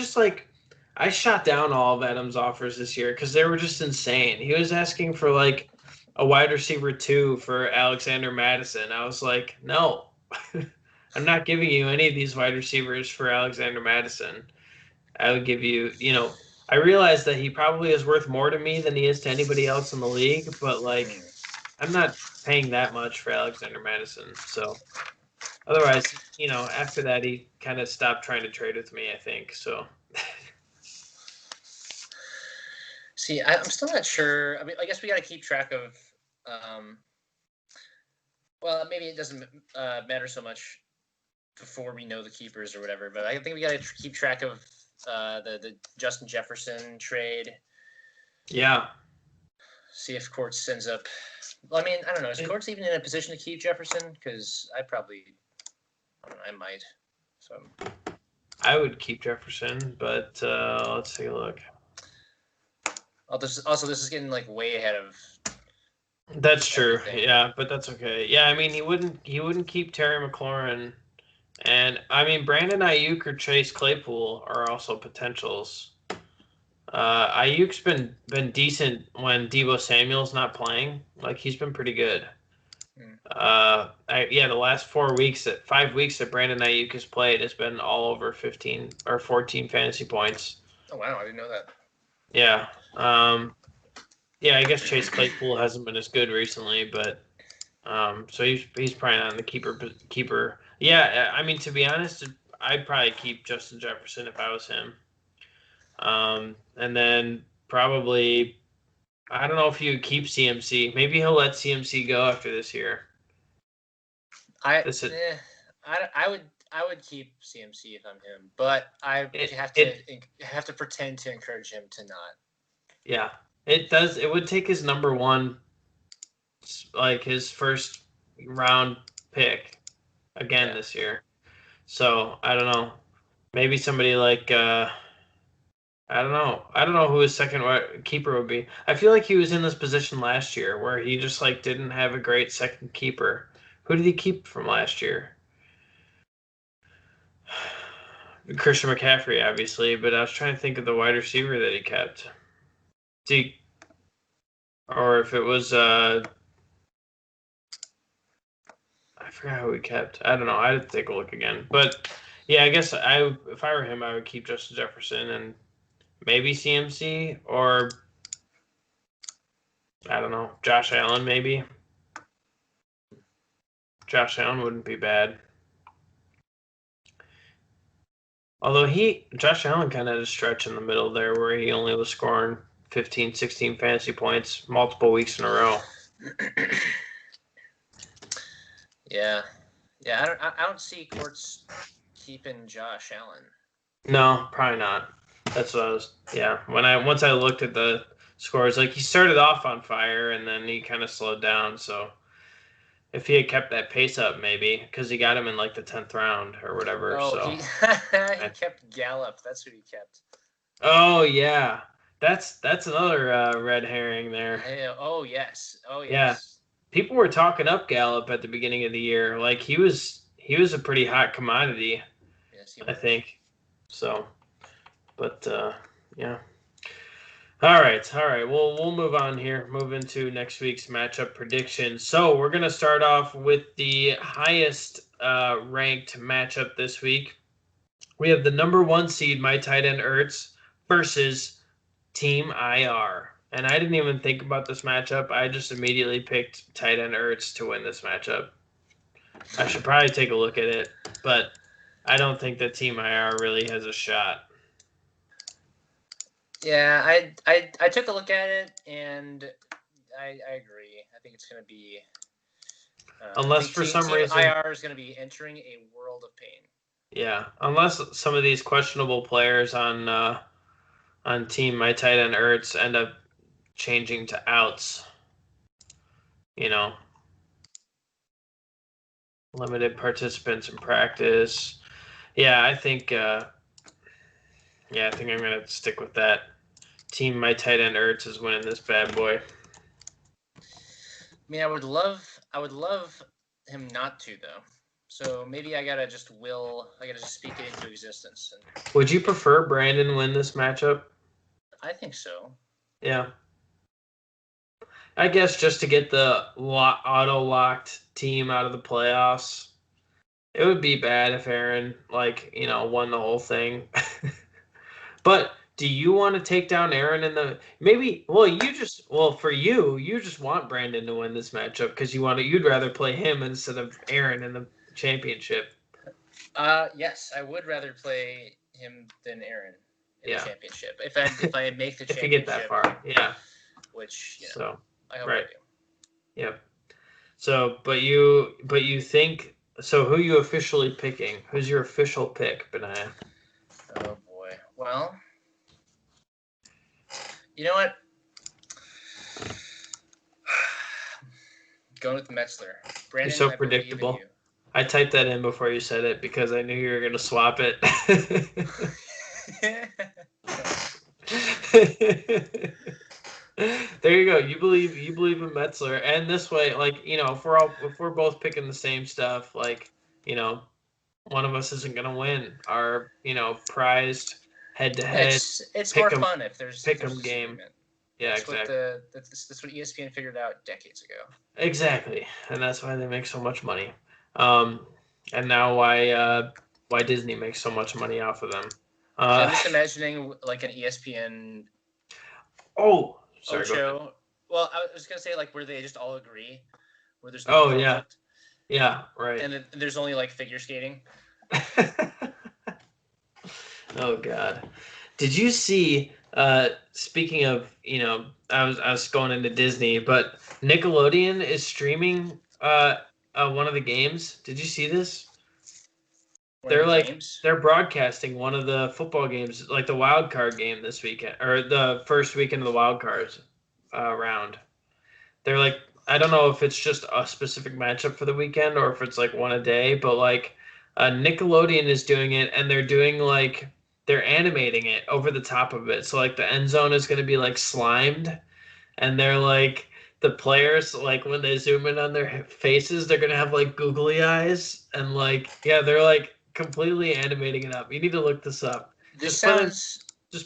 shot down all of Adam's offers this year because they were just insane. He was asking for like a wide receiver 2 for Alexander Madison. I was like, no, I'm not giving you any of these wide receivers for Alexander Madison. I would give you, I realize that he probably is worth more to me than he is to anybody else in the league, but like, I'm not paying that much for Alexander Madison. So otherwise, after that, he kind of stopped trying to trade with me, I think. So. See, I'm still not sure. I mean, I guess we got to keep track of. Well, maybe it doesn't matter so much before we know the keepers or whatever, but I think we got to keep track of the Justin Jefferson trade. Yeah. See if Courts sends up. Well, I mean, I don't know. Is Courts even in a position to keep Jefferson? Because I might. So. I would keep Jefferson, but let's take a look. Also, this is getting like way ahead of. That's true. Yeah, but that's okay. Yeah, I mean, he wouldn't keep Terry McLaurin, and I mean Brandon Ayuk or Chase Claypool are also potentials. Ayuk's been decent when Deebo Samuel's not playing. Like he's been pretty good. The last 5 weeks that Brandon Ayuk has played has been all over 15 or 14 fantasy points. Oh wow, I didn't know that. Yeah. Yeah, I guess Chase Claypool hasn't been as good recently, but so he's probably not in the keeper. Yeah, I mean to be honest, I'd probably keep Justin Jefferson if I was him. And then probably I don't know if you keep CMC. Maybe he'll let CMC go after this year. I would keep CMC if I'm him, but I have to pretend to encourage him to not. Yeah, it does. It would take his number one, like his first round pick again this year. So I don't know. Maybe somebody like I don't know who his second keeper would be. I feel like he was in this position last year where he just like didn't have a great second keeper. Who did he keep from last year? Christian McCaffrey, obviously, but I was trying to think of the wide receiver that he kept. Or if it was I forgot who he kept. I don't know. I'd take a look again. But yeah, I guess if I were him, I would keep Justin Jefferson and maybe CMC or I don't know, Josh Allen maybe. Josh Allen wouldn't be bad. Although Josh Allen kind of had a stretch in the middle there where he only was scoring 15, 16 fantasy points multiple weeks in a row. Yeah. I don't see Courts keeping Josh Allen. No, probably not. That's what I was. Yeah, once I looked at the scores, like he started off on fire and then he kind of slowed down. So if he had kept that pace up, maybe because he got him in like the 10th round or whatever. Oh, so he kept Gallup. That's who he kept. Oh yeah, that's another red herring there. Oh yes. Yeah, people were talking up Gallup at the beginning of the year. Like he was a pretty hot commodity. Yes, I think. So, but yeah. All right. Well, we'll move on here. Move into next week's matchup predictions. So we're gonna start off with the highest ranked matchup this week. We have the number 1 seed, my tight end Ertz, versus Team IR. And I didn't even think about this matchup. I just immediately picked tight end Ertz to win this matchup. I should probably take a look at it, but I don't think that Team IR really has a shot. Yeah, I took a look at it, and I agree. I think it's going to be. Unless for some Team reason IR is going to be entering a world of pain. Yeah, unless some of these questionable players on team my tight end Ertz end up changing to outs, limited participants in practice. Yeah, I think I'm gonna stick with that. Team my tight end Ertz is winning this bad boy. I mean, I would love him not to though. So maybe I gotta just speak it into existence. Would you prefer Brandon win this matchup? I think so. Yeah. I guess just to get the auto-locked team out of the playoffs. It would be bad if Aaron, won the whole thing. But do you want to take down Aaron in the for you just want Brandon to win this matchup because you'd rather play him instead of Aaron in the championship. Yes, I would rather play him than Aaron in Yeah. the championship. If I make the championship. If you get that far, yeah. Which so I hope right. I do. Yep. So, but you think so? Who are you officially picking? Who's your official pick, Benaiah? Oh boy. Well, you know what? Going with Metzler. Brandon, You're so predictable. I typed that in before you said it because I knew you were going to swap it. There you go. You believe in Metzler, and this way, if we're both picking the same stuff, one of us isn't going to win our, prized head-to-head. It's more fun if there's pick'em game. Yeah, that's exactly. That's what ESPN figured out decades ago. Exactly, and that's why they make so much money. And now why Disney makes so much money off of them. I'm just imagining like an ESPN. Oh, sorry. Show. Well, I was gonna say where they just all agree, where there's no conflict. Yeah, right. And there's only figure skating. Oh God, did you see? Speaking of, I was going into Disney, but Nickelodeon is streaming one of the games. Did you see this? They're broadcasting one of the football games, like the wild card game this weekend, or the first weekend of the wild cards round. They're I don't know if it's just a specific matchup for the weekend or if it's one a day, but Nickelodeon is doing it, and they're doing they're animating it over the top of it. So the end zone is going to be slimed, and they're the players when they zoom in on their faces, they're going to have googly eyes, and they're completely animating it up. You need to look this up. Just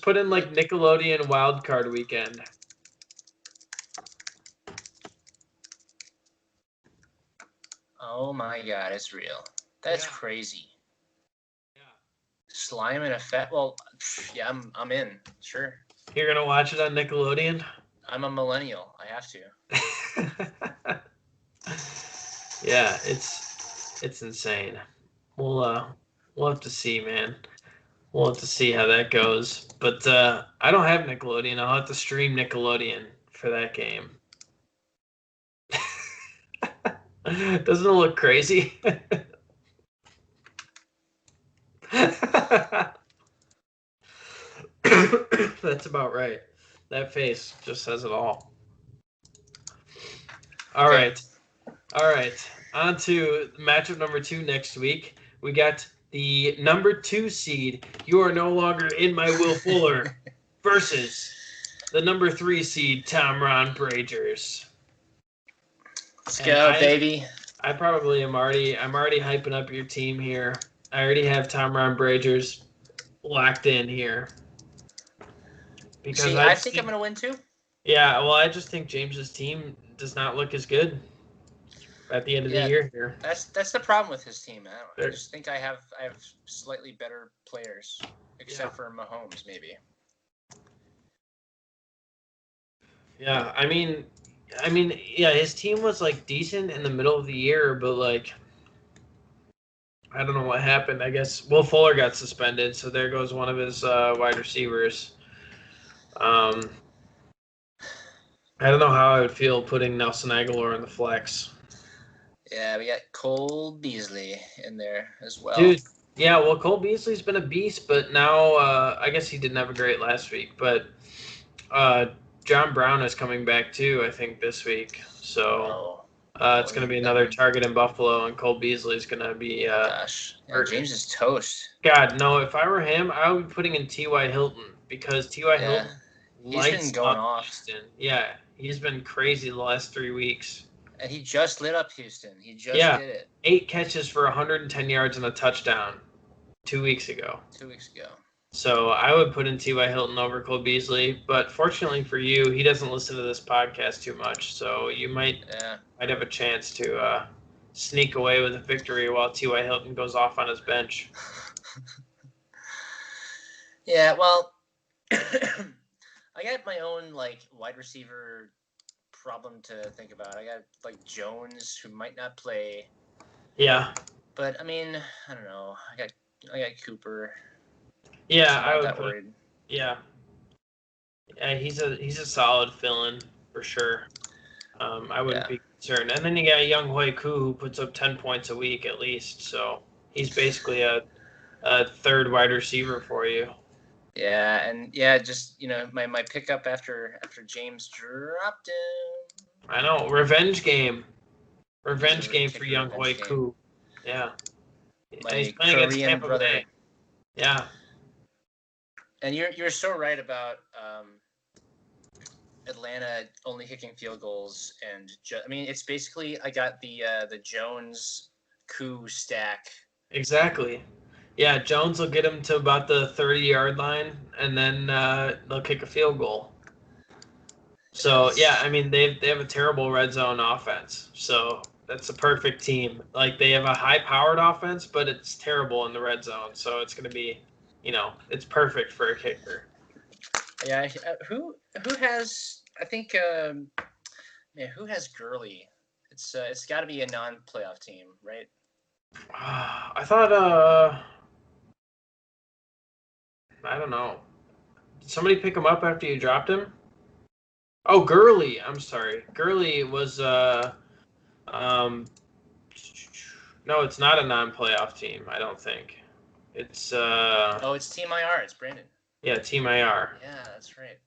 put in Nickelodeon wild card weekend. Oh my God, it's real. That's crazy. Yeah. Slime and effect. Well, yeah, I'm in. Sure. You're gonna watch it on Nickelodeon? I'm a millennial. I have to. Yeah, it's insane. We'll have to see, man. We'll have to see how that goes. But I don't have Nickelodeon. I'll have to stream Nickelodeon for that game. Doesn't it look crazy? That's about right. That face just says it all. All right. On to matchup number 2 next week. We got the number 2 seed, You Are No Longer in My Will Fuller, versus the number 3 seed, Tom Ron Bragers. Let's go, baby. I'm already hyping up your team here. I already have Tom Ron Bragers locked in here. Because I think I'm going to win too. Yeah, well, I just think James's team does not look as good at the end of the year here. That's the problem with his team. I just think I have slightly better players, except for Mahomes, maybe. Yeah, I mean, his team was decent in the middle of the year, but I don't know what happened. I guess Will Fuller got suspended, so there goes one of his wide receivers. I don't know how I would feel putting Nelson Aguilar in the flex. Yeah, we got Cole Beasley in there as well. Dude, yeah, well, Cole Beasley's been a beast, but now I guess he didn't have a great last week. But uh, John Brown is coming back too, I think, this week. So Oh, it's going to be another target in Buffalo, and Cole Beasley's going to be. Gosh, yeah, James is toast. God, no, if I were him, I would be putting in T.Y. Hilton because T.Y. Hilton he's been lights going up off. Houston. Yeah, he's been crazy the last 3 weeks. And he just lit up Houston. He just did it. 8 catches for 110 yards and a touchdown 2 weeks ago. 2 weeks ago. So I would put in T.Y. Hilton over Cole Beasley, but fortunately for you, he doesn't listen to this podcast too much, so you might have a chance to sneak away with a victory while T.Y. Hilton goes off on his bench. Yeah, well, I got my own wide receiver problem to think about. I got Jones, who might not play. Yeah. But I mean, I don't know. I got Cooper. Yeah, I'm not that worried. Yeah. Yeah, he's a solid fill-in for sure. I wouldn't be concerned. And then you got Young Hoi Koo, who puts up 10 points a week at least. So he's basically a third wide receiver for you. Yeah, and just my pickup after James dropped him. I know, revenge game for Young Hoi Koo. Yeah, my he's playing against Tampa brother. Bay. Yeah, and you're so right about Atlanta only kicking field goals, and I mean it's basically I got the Jones Koo stack. Exactly. Yeah, Jones will get him to about the 30-yard line, and then they'll kick a field goal. So yeah, I mean they have a terrible red zone offense. So that's a perfect team. Like they have a high-powered offense, but it's terrible in the red zone. So it's going to be, it's perfect for a kicker. Yeah, who has? I think who has Gurley? It's got to be a non-playoff team, right? I thought I don't know. Did somebody pick him up after you dropped him? Oh, Gurley. I'm sorry. Gurley was no, it's not a non-playoff team, I don't think. It's oh, it's Team IR. It's Brandon. Yeah, Team IR. Yeah, that's right.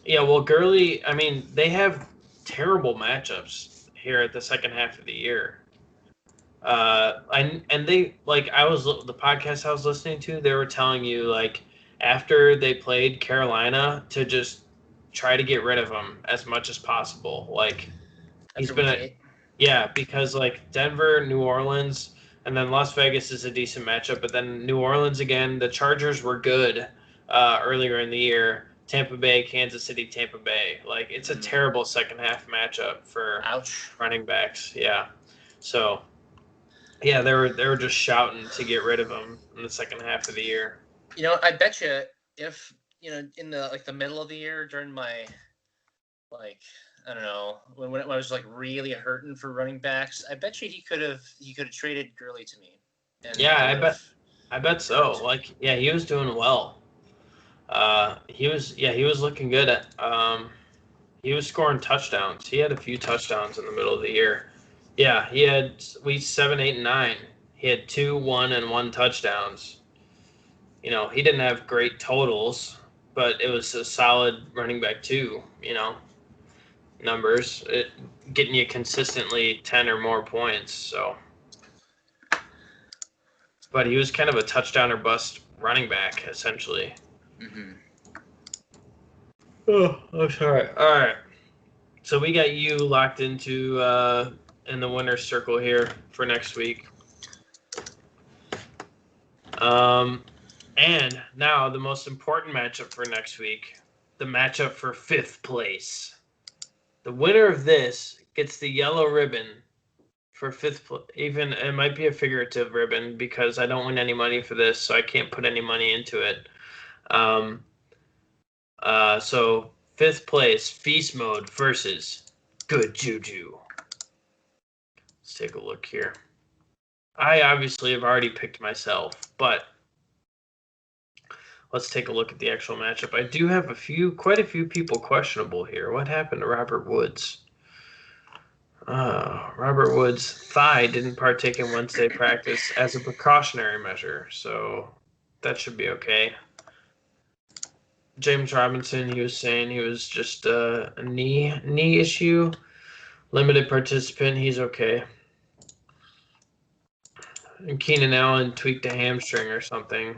Yeah, well, Gurley, I mean, they have terrible matchups here at the second half of the year. And they the podcast I was listening to, they were telling you after they played Carolina to just try to get rid of him as much as possible. He's been because Denver, New Orleans, and then Las Vegas is a decent matchup, but then New Orleans again. The Chargers were good earlier in the year. Tampa Bay, Kansas City, Tampa Bay. It's a terrible second half matchup for running backs. Yeah, so. Yeah, they were just shouting to get rid of him in the second half of the year. I bet you if in the the middle of the year during my I don't know when I was really hurting for running backs, I bet you he could have traded Gurley to me. Yeah, I bet so. He was doing well. He was looking good at. He was scoring touchdowns. He had a few touchdowns in the middle of the year. Yeah, he had weeks 7, 8, and 9. He had 2, 1, and 1 touchdowns. He didn't have great totals, but it was a solid running back too. Numbers getting you consistently 10 or more points. So, but he was kind of a touchdown or bust running back essentially. Mm-hmm. Oh, I'm sorry. All right, so we got you locked into. In the winner's circle here for next week. And now the most important matchup for next week, the matchup for 5th place. The winner of this gets the yellow ribbon for 5th place. Even it might be a figurative ribbon because I don't win any money for this, so I can't put any money into it. So 5th place, Feast Mode versus Good Juju. Let's take a look here. I obviously have already picked myself, but let's take a look at the actual matchup. I do have quite a few people questionable here. What happened to Robert Woods? Robert Woods' thigh didn't partake in Wednesday practice as a precautionary measure, so that should be okay. James Robinson, he was saying he was just a knee issue, limited participant. He's okay. And Keenan Allen tweaked a hamstring or something,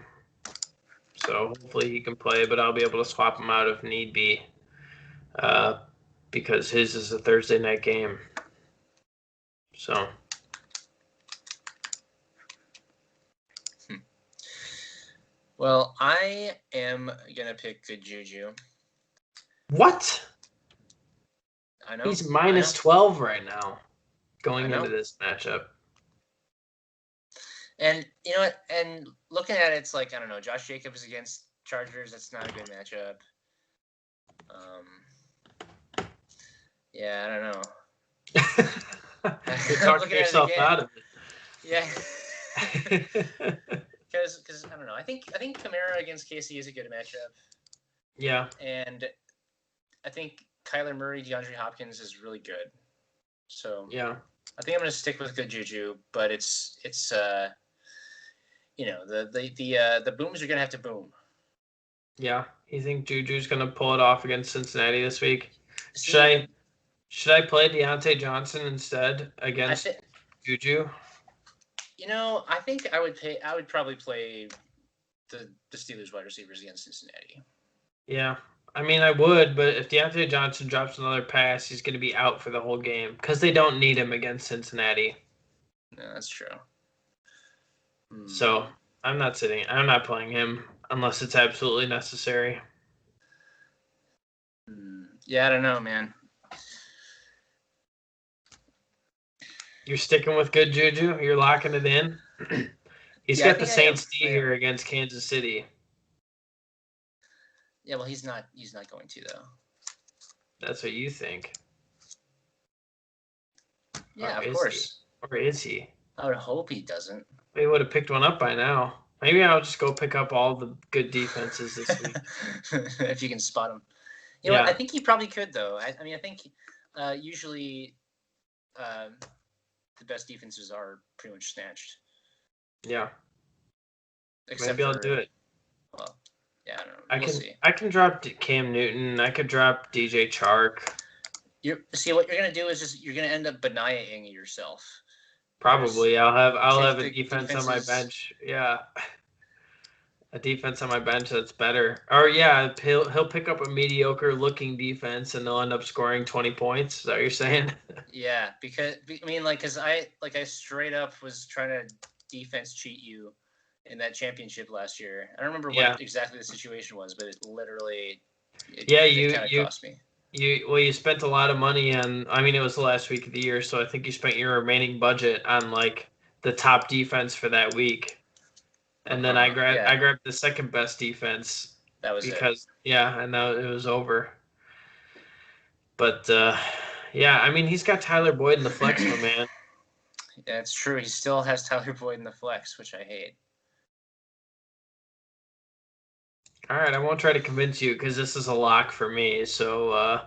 so hopefully he can play. But I'll be able to swap him out if need be, because his is a Thursday night game. So. Well, I am gonna pick good juju. What? I know. He's minus 12 right now going into this matchup. And you know what? And looking at it, it's like, I don't know, Josh Jacobs against Chargers, that's not a good matchup. Yeah, I don't know. You're talking yourself out of it. Yeah. Because I don't know. I think Kamara against KC is a good matchup. Yeah. And I think Kyler Murray, DeAndre Hopkins is really good. So yeah, I think I'm gonna stick with good juju, but it's the booms are gonna have to boom. Yeah. You think Juju's gonna pull it off against Cincinnati this week? Should I play Deontay Johnson instead against Juju? You know, I think I would probably play the Steelers wide receivers against Cincinnati. Yeah. I mean, I would, but if Deontay Johnson drops another pass, he's going to be out for the whole game because they don't need him against Cincinnati. No, that's true. So I'm not playing him unless it's absolutely necessary. Yeah, I don't know, man. You're sticking with good juju? You're locking it in? He's got the Saints D here against Kansas City. Yeah, well, he's not going to, though. That's what you think. Yeah, of course. Or is he? I would hope he doesn't. He would have picked one up by now. Maybe I'll just go pick up all the good defenses this week. If you can spot them. You know what? I think he probably could, though. I mean, I think usually the best defenses are pretty much snatched. Yeah. Maybe I'll do it. Well, yeah, I don't know. I can drop Cam Newton. I could drop DJ Chark. See, what you're gonna do is you're gonna end up Benaiah-ing yourself. Probably. I'll have a defense on my bench. Yeah. A defense on my bench that's better. Or yeah, he'll pick up a mediocre looking defense and they'll end up scoring 20 points. Is that what you're saying? Yeah, because I straight up was trying to defense cheat you in that championship last year. I don't remember what exactly the situation was, but it literally it kind of cost me. You spent a lot of money on. I mean, it was the last week of the year, so I think you spent your remaining budget on like the top defense for that week. And then I grabbed the second best defense. That was because and now it was over. But I mean, he's got Tyler Boyd in the flex, my man. Yeah, it's true. He still has Tyler Boyd in the flex, which I hate. All right, I won't try to convince you because this is a lock for me. So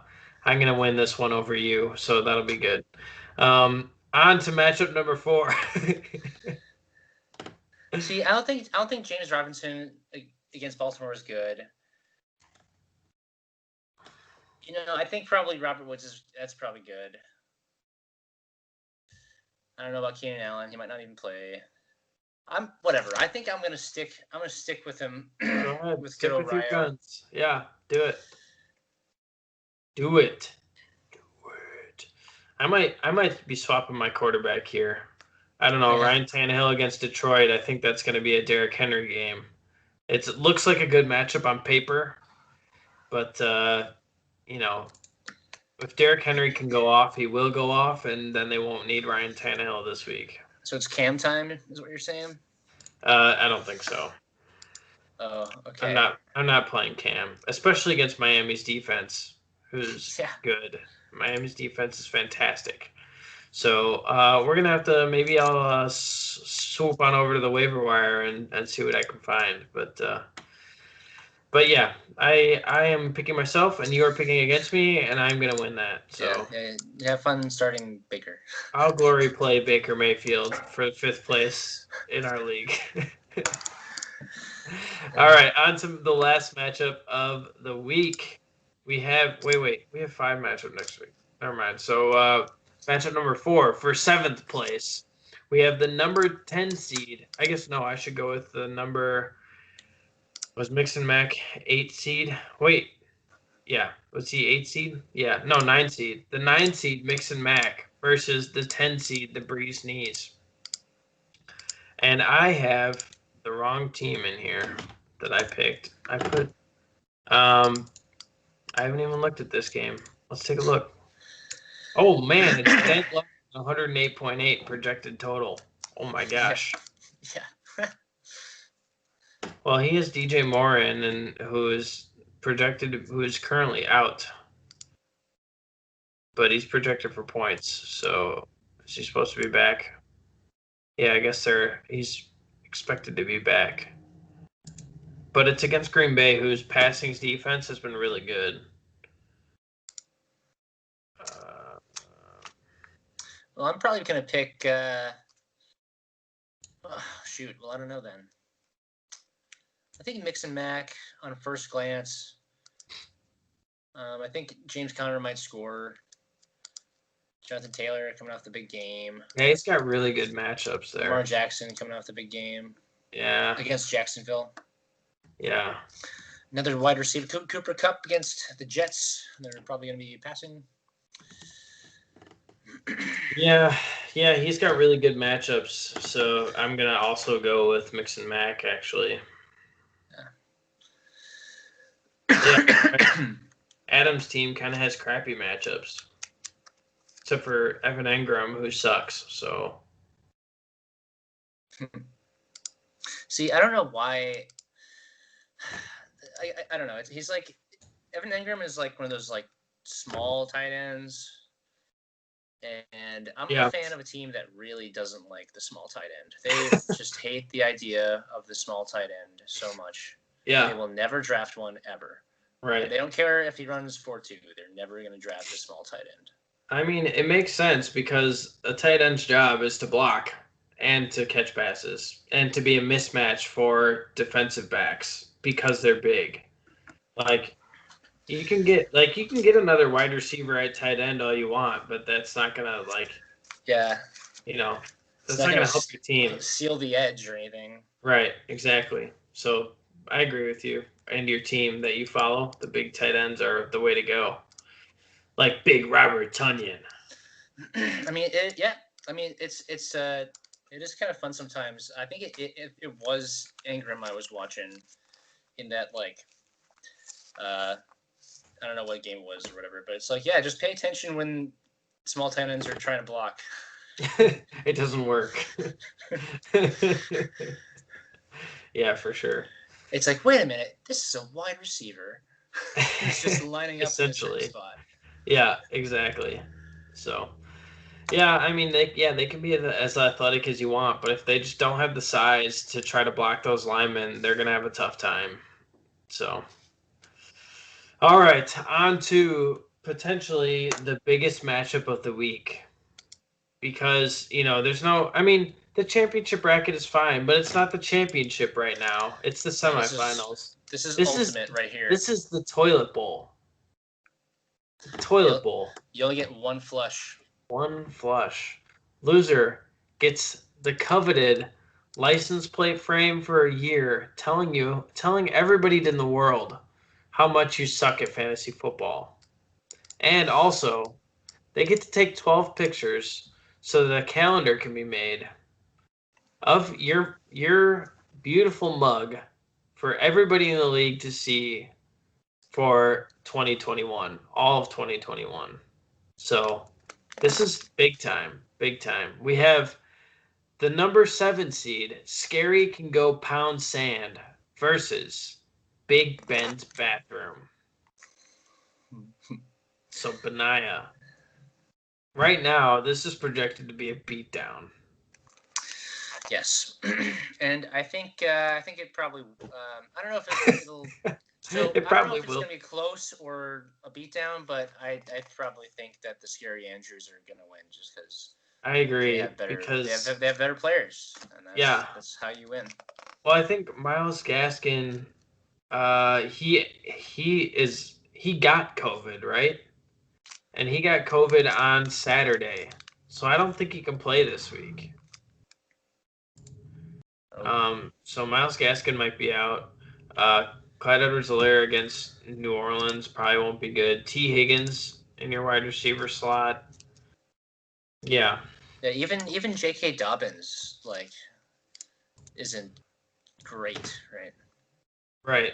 I'm gonna win this one over you. So that'll be good. On to matchup number 4. See, I don't think James Robinson against Baltimore is good. You know, I think probably Robert Woods that's probably good. I don't know about Keenan Allen. He might not even play. Whatever. I think I'm gonna stick with him. Go ahead. With stick with your guns. Yeah, do it. Do it. I might be swapping my quarterback here. I don't know. Yeah. Ryan Tannehill against Detroit. I think that's going to be a Derrick Henry game. It looks like a good matchup on paper, but you know, if Derrick Henry can go off, he will go off, and then they won't need Ryan Tannehill this week. So it's Cam time, is what you're saying? I don't think so. Oh, okay. I'm not playing Cam, especially against Miami's defense, who's good. Miami's defense is fantastic. So we're gonna have to maybe I'll swoop on over to the waiver wire and see what I can find. But But yeah, I am picking myself, and you are picking against me, and I'm gonna win that. So yeah, have fun starting Baker. I'll glory play Baker Mayfield for 5th place in our league. All right, on to the last matchup of the week. We have we have 5 matchups next week. Never mind. So matchup number 4 for 7th place. We have the number 10 seed. I guess no, I should go with the number. Was Mix and Mac 8 seed? Wait, yeah, was he 8 seed? Yeah, no, 9 seed. The 9 seed Mix and Mac versus the 10 seed the Breeze Knees. And I have the wrong team in here that I picked. I put I haven't even looked at this game. Let's take a look. Oh man, it's 108.8 projected total. Oh my gosh. Yeah. Well, he has DJ Moore in, and who is currently out. But he's projected for points, so is he supposed to be back? Yeah, I guess he's expected to be back. But it's against Green Bay, whose passing defense has been really good. Well, I'm probably going to pick. Shoot. Well, I don't know then. I think Mix and Mac on first glance. I think James Conner might score. Jonathan Taylor coming off the big game. Yeah, he's got really good matchups there. Lamar Jackson coming off the big game. Yeah. Against Jacksonville. Yeah. Another wide receiver, Cooper Kupp against the Jets. They're probably going to be passing. Yeah, he's got really good matchups. So I'm gonna also go with Mix and Mac actually. Yeah. Adam's team kind of has crappy matchups, except for Evan Engram, who sucks. So. See, I don't know why. I don't know. He's like Evan Engram is like one of those like small tight ends. And I'm a fan of a team that really doesn't like the small tight end. They just hate the idea of the small tight end so much. Yeah. They will never draft one ever. Right. And they don't care if he runs 4.2. They're never going to draft a small tight end. I mean, it makes sense because a tight end's job is to block and to catch passes and to be a mismatch for defensive backs because they're big. Like, you can get another wide receiver at tight end all you want, but that's not gonna that's not gonna help your team seal the edge or anything. Right, exactly. So I agree with you and your team that you follow. The big tight ends are the way to go, like Big Robert Tonyan. I mean, it is kind of fun sometimes. I think it was Ingram I was watching in that I don't know what game it was or whatever, but it's like, yeah, just pay attention when small tight ends are trying to block. It doesn't work. Yeah, for sure. It's like, wait a minute, this is a wide receiver. He's just lining up essentially in a certain spot. Yeah, exactly. So, yeah, I mean, they can be as athletic as you want, but if they just don't have the size to try to block those linemen, they're gonna have a tough time. So. All right, on to potentially the biggest matchup of the week. Because, the championship bracket is fine, but it's not the championship right now. It's the semifinals. This is ultimate right here. This is the toilet bowl. Bowl. You only get one flush. One flush. Loser gets the coveted license plate frame for a year, telling everybody in the world how much you suck at fantasy football. And also, they get to take 12 pictures so that a calendar can be made of your beautiful mug for everybody in the league to see for 2021, all of 2021. So this is big time. We have the number 7 seed, Scary Can Go Pound Sand, versus Big Ben's Bathroom. So Benaiah. Right now, this is projected to be a beatdown. Yes, and I think it probably. I don't know if it'll So It I don't know probably if it's will. going to be close or a beatdown, but I probably think that the Scary Andrews are going to win just because I they agree have better because they have better players, and yeah. that's how you win. Well, I think Miles Gaskin, he got COVID, right? And he got COVID on Saturday, so I don't think he can play this week. Oh. So Miles Gaskin might be out. Clyde Edwards-Helaire against New Orleans probably won't be good. T. Higgins in your wide receiver slot. Yeah. Yeah, even J.K. Dobbins isn't great, right? Right.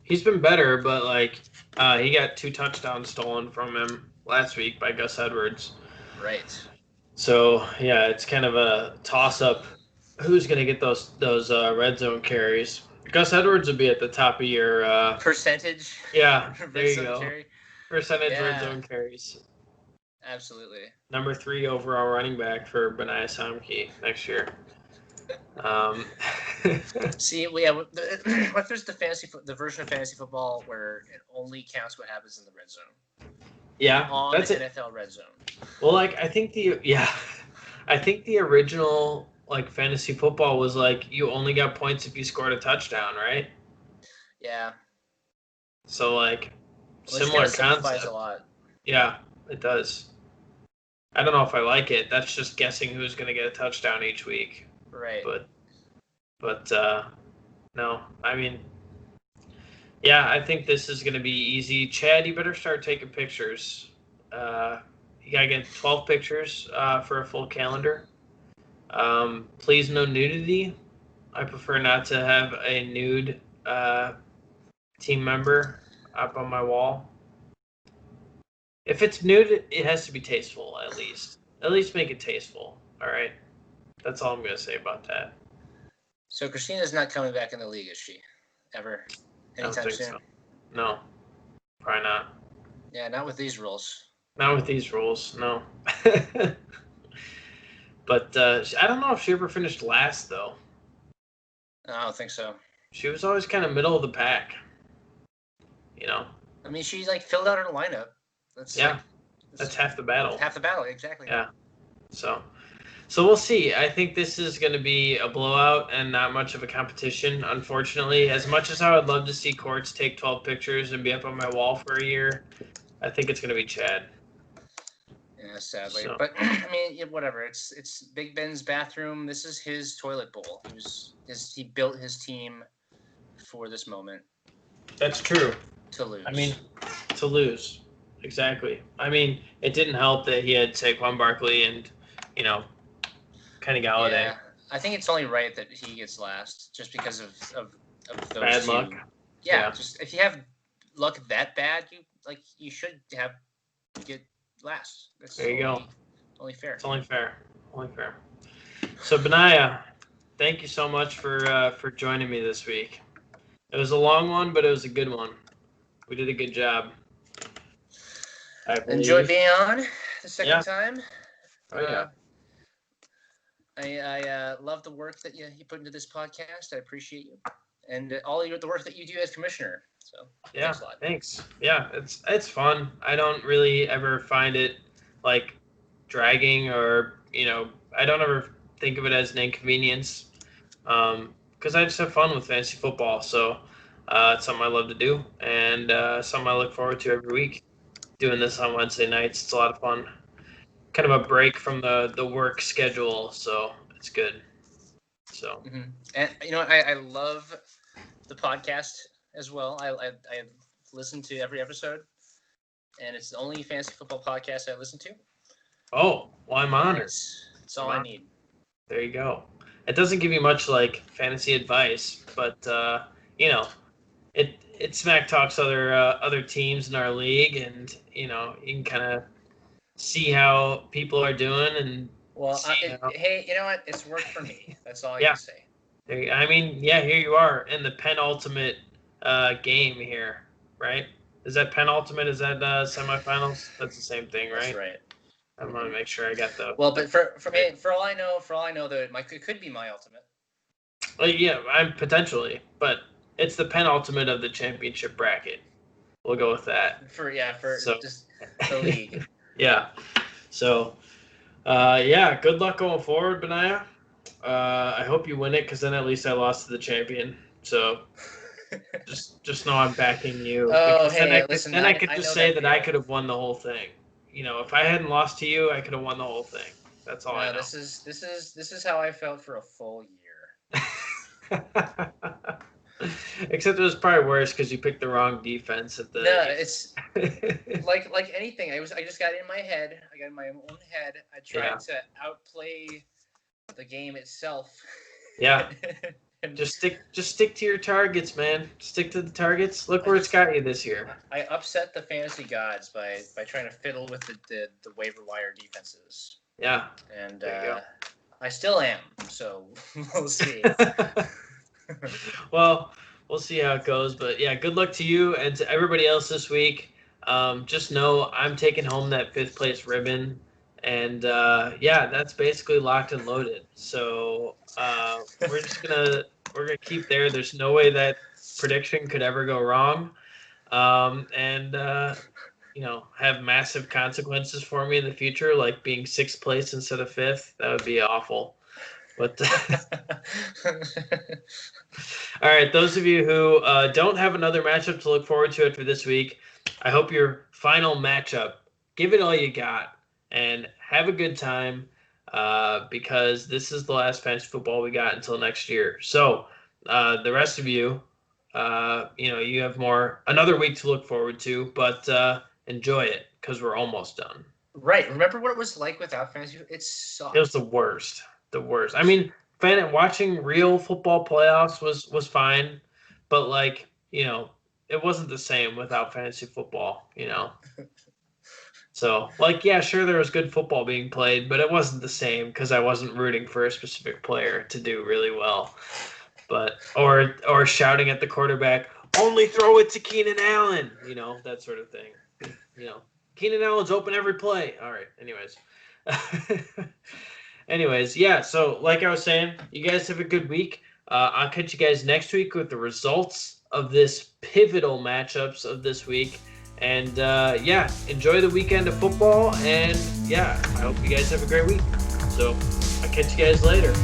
He's been better, but he got 2 touchdowns stolen from him last week by Gus Edwards. Right. So yeah, it's kind of a toss-up. Who's gonna get those red zone carries? Gus Edwards would be at the top of your percentage. yeah. There Red you zone go. carry. Percentage red Yeah, zone carries. absolutely. Number 3 overall running back for Benaiah next year. See, what if there's the version of fantasy football where it only counts what happens in the red zone? Yeah, On that's the it. NFL red zone. Well, I think the original fantasy football was you only got points if you scored a touchdown, right? Yeah. So Which similar simplifies concept. a lot. Yeah, it does. I don't know if I like it. That's just guessing who's going to get a touchdown each week. Right. But no, I mean, yeah, I think this is going to be easy. Chad, you better start taking pictures. You got to get 12 pictures for a full calendar. Please, no nudity. I prefer not to have a nude team member up on my wall. If it's nude, it has to be tasteful, at least. At least make it tasteful, all right? That's all I'm going to say about that. So Christina's not coming back in the league, is she? Ever? Anytime soon? So. No, probably not. Yeah, not with these rules. Not with these rules, no. But I don't know if she ever finished last, though. I don't think so. She was always kind of middle of the pack. I mean, she filled out her lineup. That's that's half the battle. Half the battle, exactly. Yeah. So we'll see. I think this is going to be a blowout and not much of a competition, unfortunately. As much as I would love to see Courts take 12 pictures and be up on my wall for a year, I think it's going to be Chad. Yeah, sadly. So. But, I mean, whatever. It's Big Ben's bathroom. This is his toilet bowl. He built his team for this moment. That's true. To lose. I mean, to lose. Exactly. I mean, it didn't help that he had Saquon Barkley and, Kenny Galladay. Yeah, I think it's only right that he gets last, just because of those bad luck. Yeah, just if you have luck that bad, you should get last. There you go. Only fair. It's only fair. So Benaiah, thank you so much for joining me this week. It was a long one, but it was a good one. We did a good job. I enjoyed being on the second time. Oh yeah. I love the work that you put into this podcast. I appreciate you and all the work that you do as commissioner. So yeah, thanks a lot. Thanks. Yeah, it's fun. I don't really ever find it dragging or I don't ever think of it as an inconvenience because I just have fun with fantasy football. So it's something I love to do and something I look forward to every week. Doing this on Wednesday nights, it's a lot of fun. Kind of a break from the work schedule, so it's good. So and I love the podcast as well. I listen to every episode, and it's the only fantasy football podcast I listen to. Oh, well, I'm honored. It's all I need. There you go. It doesn't give you much fantasy advice, but it smack talks other teams in our league, and you can kind of see how people are doing and hey, you know what? It's worked for me. That's all I can say. I mean, here you are in the penultimate game here, right? Is that penultimate? Is that semifinals? That's the same thing, right? That's right. I want to make sure I got the. Well, but for me, for all I know, that it could be my ultimate. Yeah, I'm potentially, but It's the penultimate of the championship bracket. We'll go with that. For just the league. Yeah. So, good luck going forward, Benaiah. I hope you win it, because then at least I lost to the champion. So just know I'm backing you. Oh, Then I could just say that I could have won the whole thing. If I hadn't lost to you, I could have won the whole thing. That's all I know. This is how I felt for a full year. Except it was probably worse because you picked the wrong defense at the. No, it's like anything. I just got in my head. I got in my own head. I tried to outplay the game itself. Yeah. Just stick to your targets, man. Stick to the targets. Look where it's got you this year. I upset the fantasy gods by trying to fiddle with the waiver wire defenses. Yeah. And I still am. So we'll see. Well, we'll see how it goes. But yeah, good luck to you and to everybody else this week. Just know I'm taking home that 5th place ribbon. And that's basically locked and loaded. So we're gonna keep there. There's no way that prediction could ever go wrong. Have massive consequences for me in the future, like being 6th place instead of 5th. That would be awful. But all right, those of you who don't have another matchup to look forward to after this week, I hope your final matchup, give it all you got and have a good time, because this is the last fantasy football we got until next year. So the rest of you, you have another week to look forward to, but enjoy it because we're almost done. Right. Remember what it was like without fantasy? It sucked. It was the worst. I mean, watching real football playoffs was fine, but it wasn't the same without fantasy football, So, sure, there was good football being played, but it wasn't the same because I wasn't rooting for a specific player to do really well. But or shouting at the quarterback, only throw it to Keenan Allen, that sort of thing. Keenan Allen's open every play. All right. Anyways, yeah. So, like I was saying, you guys have a good week. I'll catch you guys next week with the results of this pivotal matchups of this week. And enjoy the weekend of football. And I hope you guys have a great week. So I'll catch you guys later.